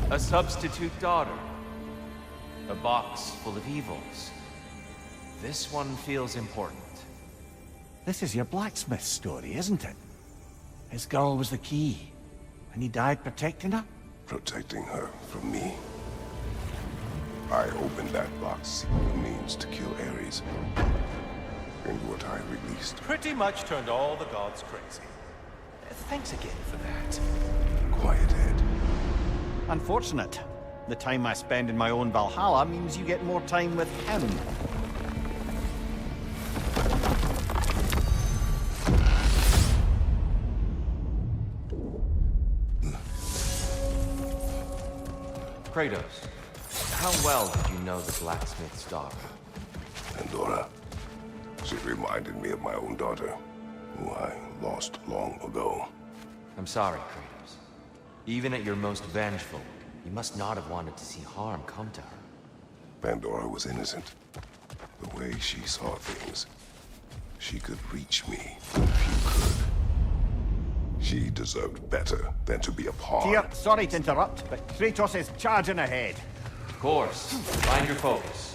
A substitute daughter. A box full of evils. This one feels important. This is your blacksmith story, isn't it? His girl was the key, and he died protecting her? Protecting her from me. I opened that box seeking means to kill Ares. And what I released. Pretty much turned all the gods crazy. Thanks again for that. Quiet head. Unfortunate. The time I spend in my own Valhalla means you get more time with him. Kratos, how well did you know the blacksmith's daughter? Pandora. She reminded me of my own daughter, who I lost long ago. I'm sorry, Kratos. Even at your most vengeful, you must not have wanted to see harm come to her. Pandora was innocent. The way she saw things. She could reach me when few could. She deserved better than to be a pawn. Tyr, sorry to interrupt, but Kratos is charging ahead. Of course. Find your focus.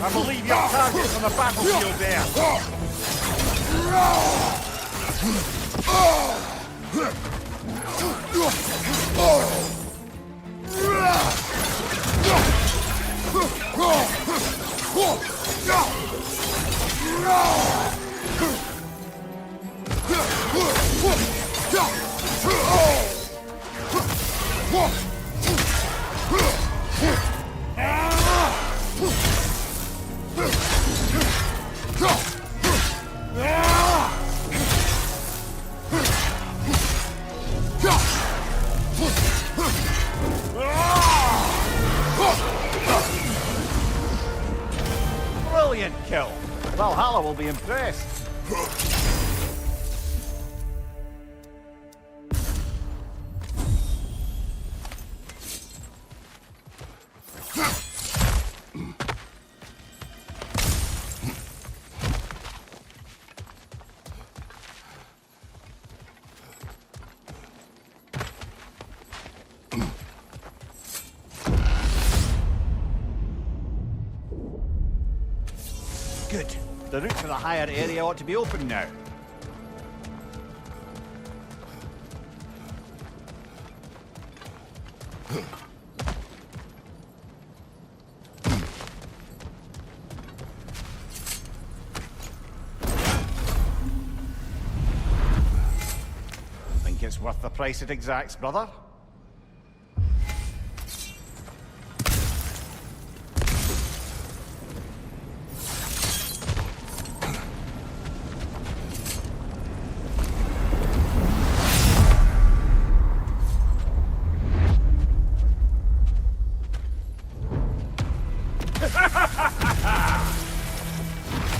I believe your target's on the battlefield there. brilliant kill. Valhalla will be impressed. Good. The route to the higher area ought to be open now. Think it's worth the price it exacts, brother?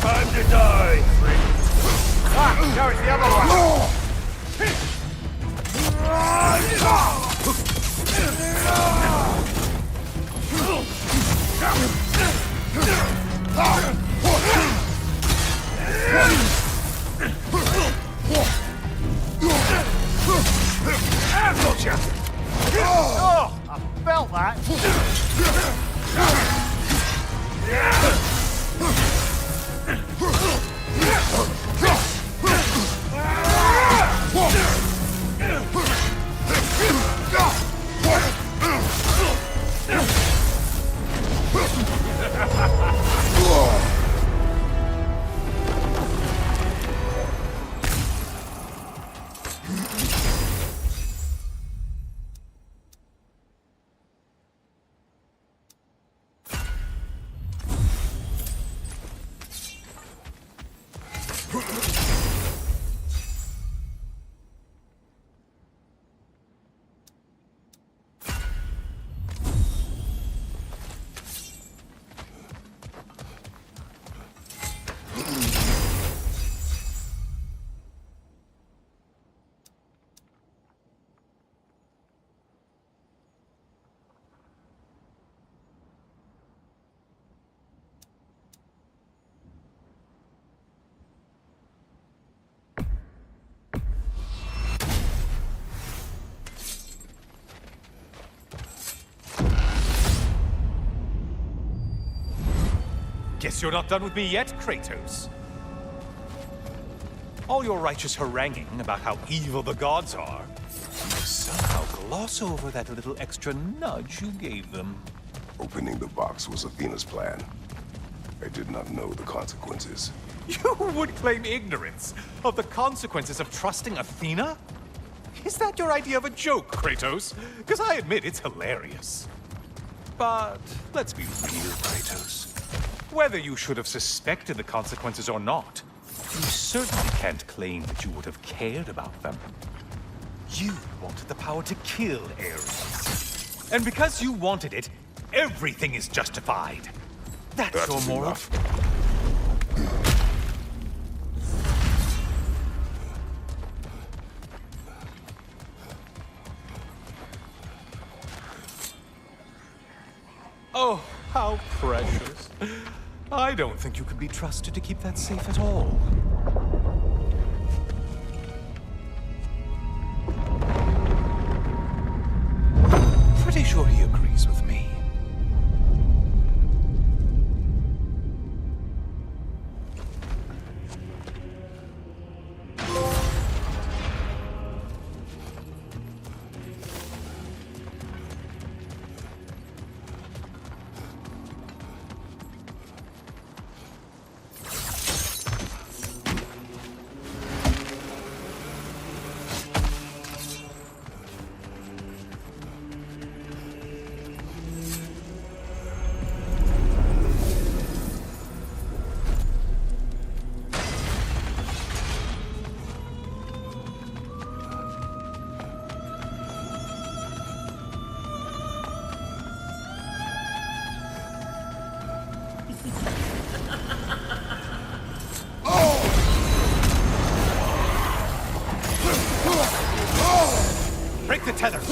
Time to die, Ah, now it's the other one! Oh, I felt that! Guess you're not done with me yet, Kratos. All your righteous haranguing about how evil the gods are, you somehow gloss over that little extra nudge you gave them. Opening the box was Athena's plan. I did not know the consequences. You would claim ignorance of the consequences of trusting Athena? Is that your idea of a joke, Kratos? Because I admit it's hilarious. But let's be real, Kratos. Whether you should have suspected the consequences or not, you certainly can't claim that you would have cared about them. You wanted the power to kill Ares. And because you wanted it, everything is justified. That's your moral. Enough. Oh, how precious. I don't think you can be trusted to keep that safe at all. Pretty sure he agrees with me.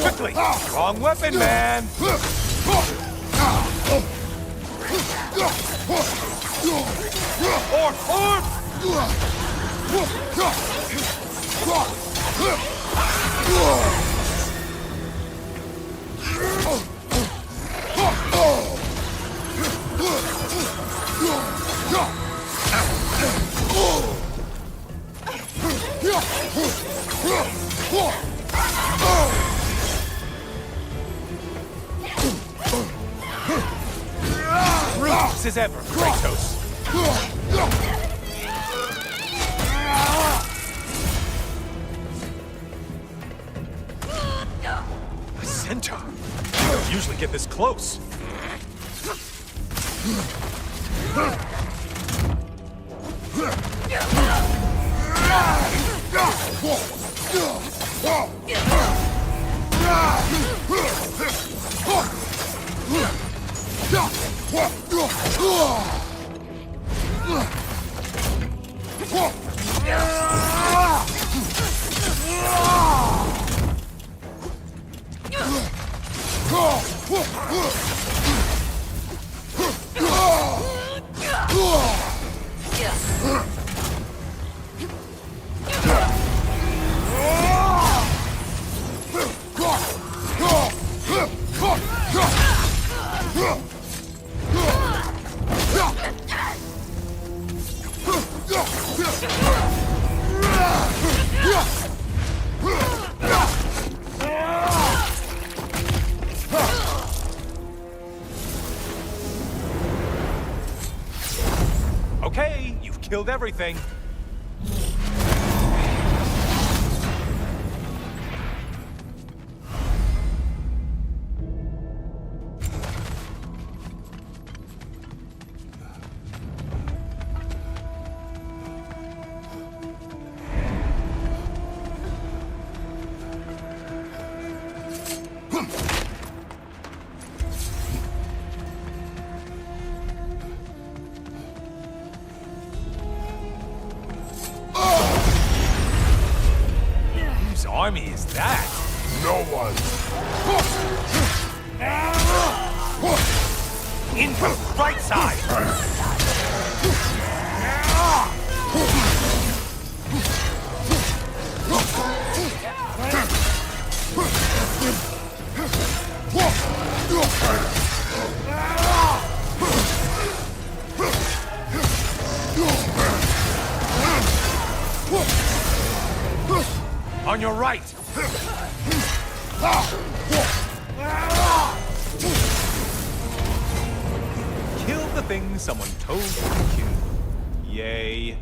Quickly! Wrong weapon, man! Orc! Ruthless as ever, Kratos. A centaur? You don't usually get this close. Okay, you've killed everything. Whose army is that? No one. In from the right side! On your right! Kill the thing someone told you to kill. Yay.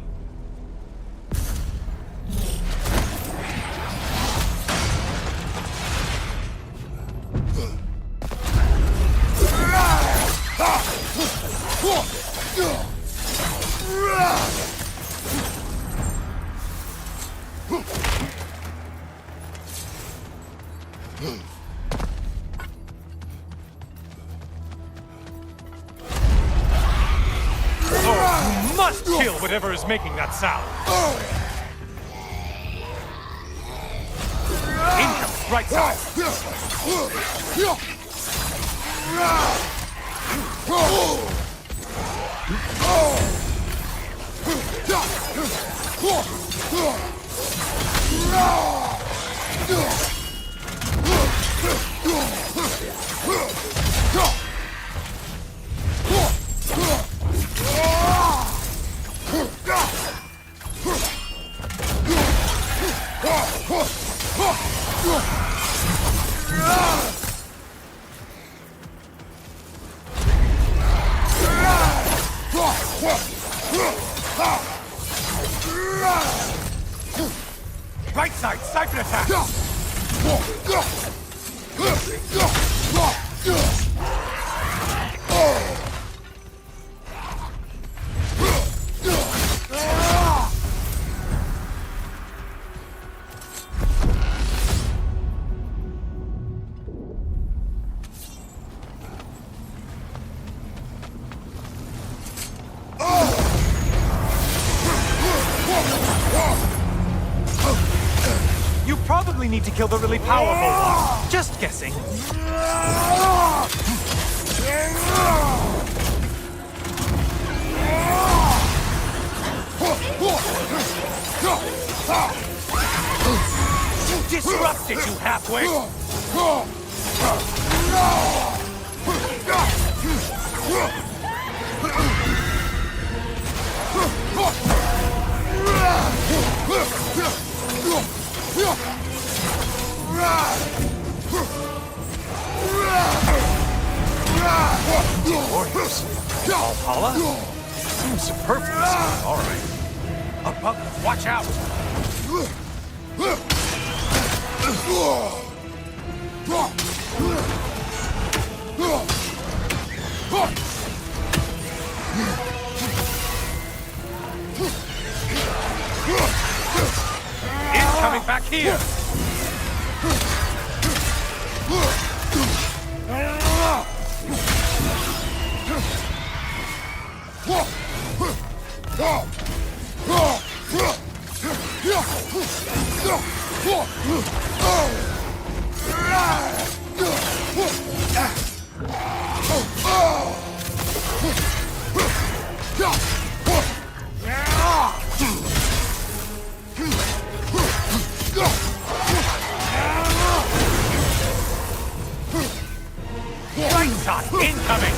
Oh, you must kill whatever is making that sound. Incoming, right side. Right side, siphon attack! You probably probably need to kill the really powerful one. Just guessing. Disrupted you halfway! Glorious. Valhalla? Seems superfluous. All right. Up, watch out! Incoming back here! Right side, incoming!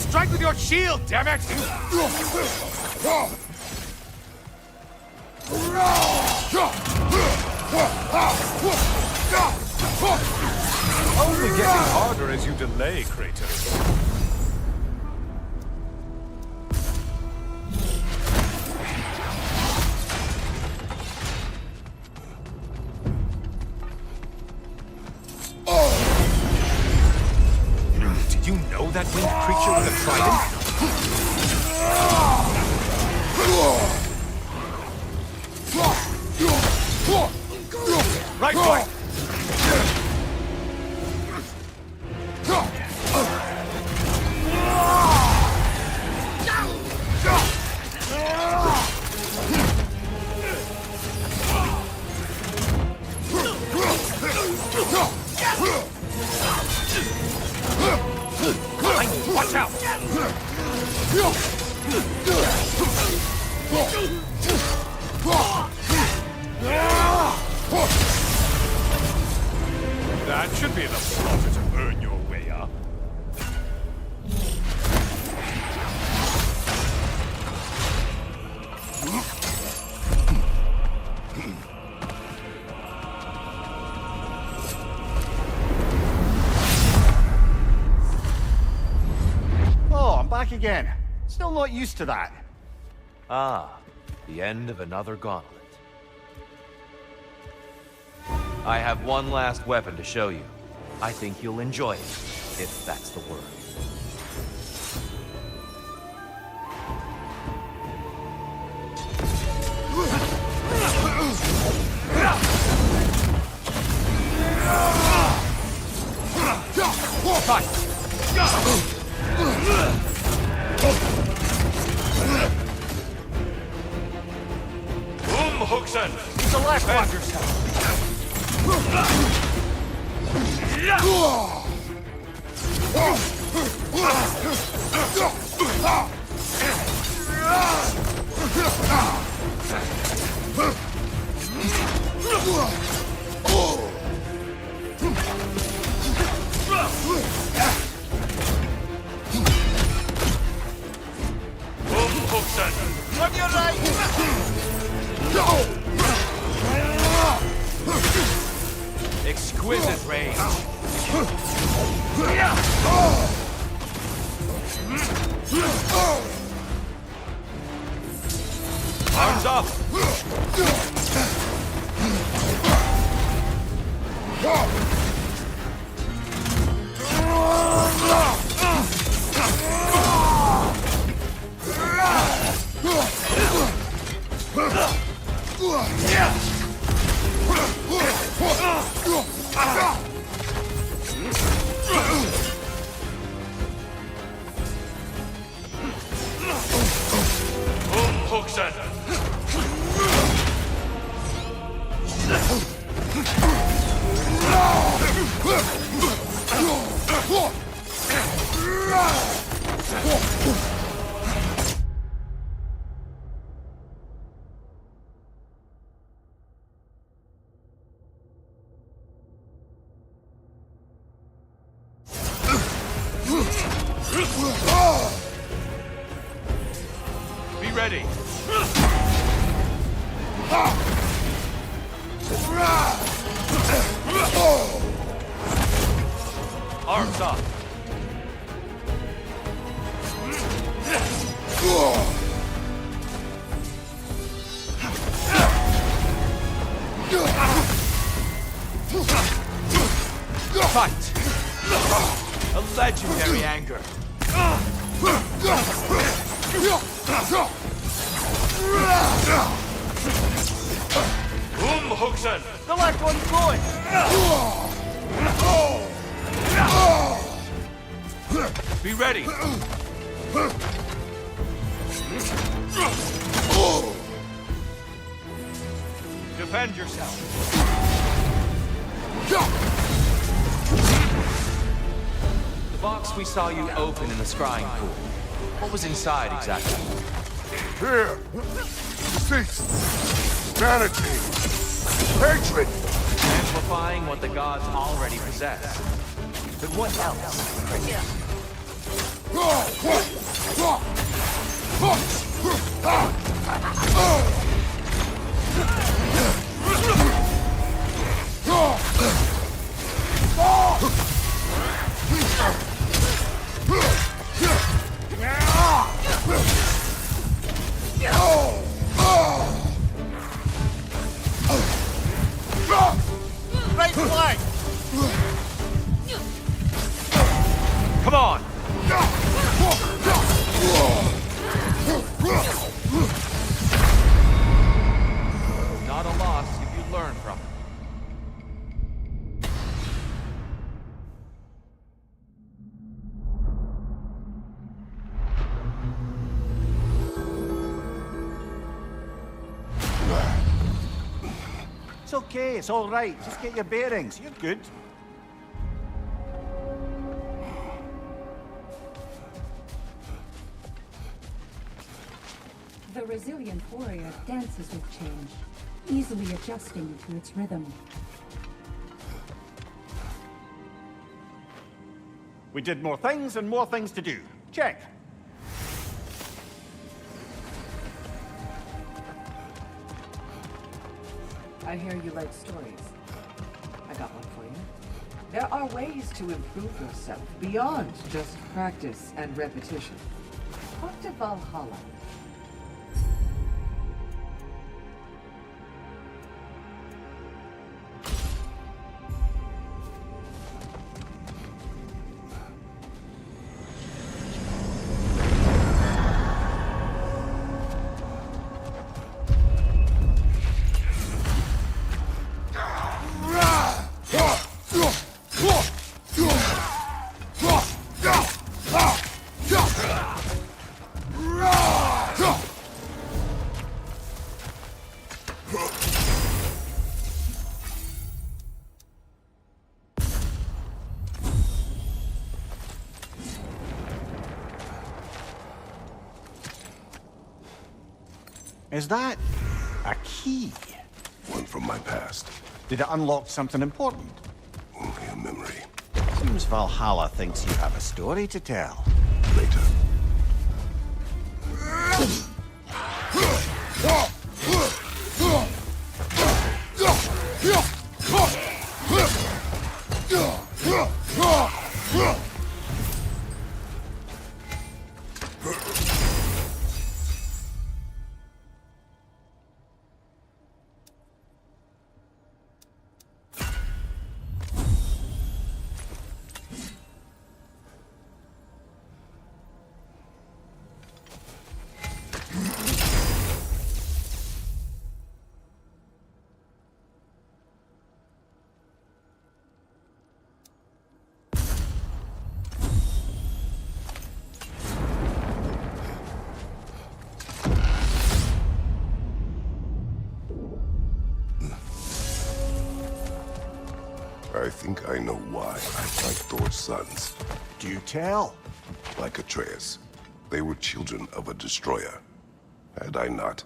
Strike with your shield, damn it! Only getting harder as you delay, Kratos. Did you know that winged creature with a trident? Right foot! Watch out! That should be enough slaughter to earn your way up. Oh, I'm back again. Still not used to that. Ah, the end of another gauntlet. I have one last weapon to show you. I think you'll enjoy it, if that's the word. Hookson! He's alive, watch yourself! On your right! Exquisite range. Arms up! Be ready. Arms up. Fight. A legendary anger. Huxen! The left one's going! Be ready. Defend yourself. The box we saw you open in the scrying pool. What was inside exactly? Fear, deceit, vanity, hatred. Amplifying what the gods already possess. But what else? Right flank! Come on! Not a loss if you learn from it. It's okay, it's all right. Just get your bearings. You're good. The resilient warrior dances with change, easily adjusting to its rhythm. We did more things and more things to do. Check. I hear you like stories. I got one for you. There are ways to improve yourself beyond just practice and repetition. Talk to Valhalla. Is that a key? One from my past. Did it unlock something important? Only a memory. Seems Valhalla thinks you have a story to tell. Later. I think I know why I fight Thor's sons. Do tell. Like Atreus, they were children of a destroyer. Had I not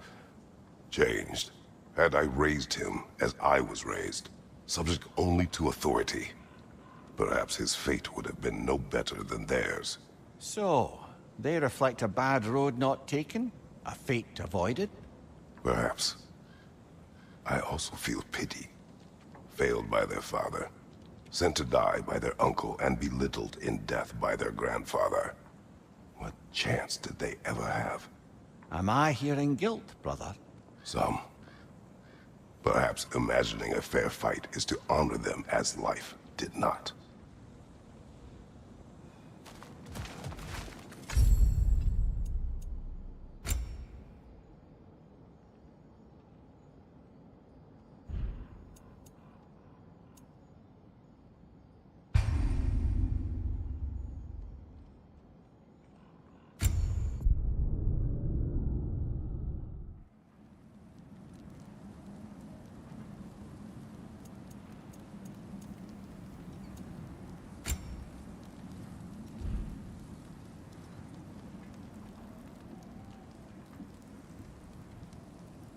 changed, had I raised him as I was raised, subject only to authority, perhaps his fate would have been no better than theirs. So, they reflect a bad road not taken? A fate avoided? Perhaps. I also feel pity. Failed by their father, sent to die by their uncle, and belittled in death by their grandfather. What chance did they ever have? Am I hearing guilt, brother? Some. Perhaps imagining a fair fight is to honor them as life did not.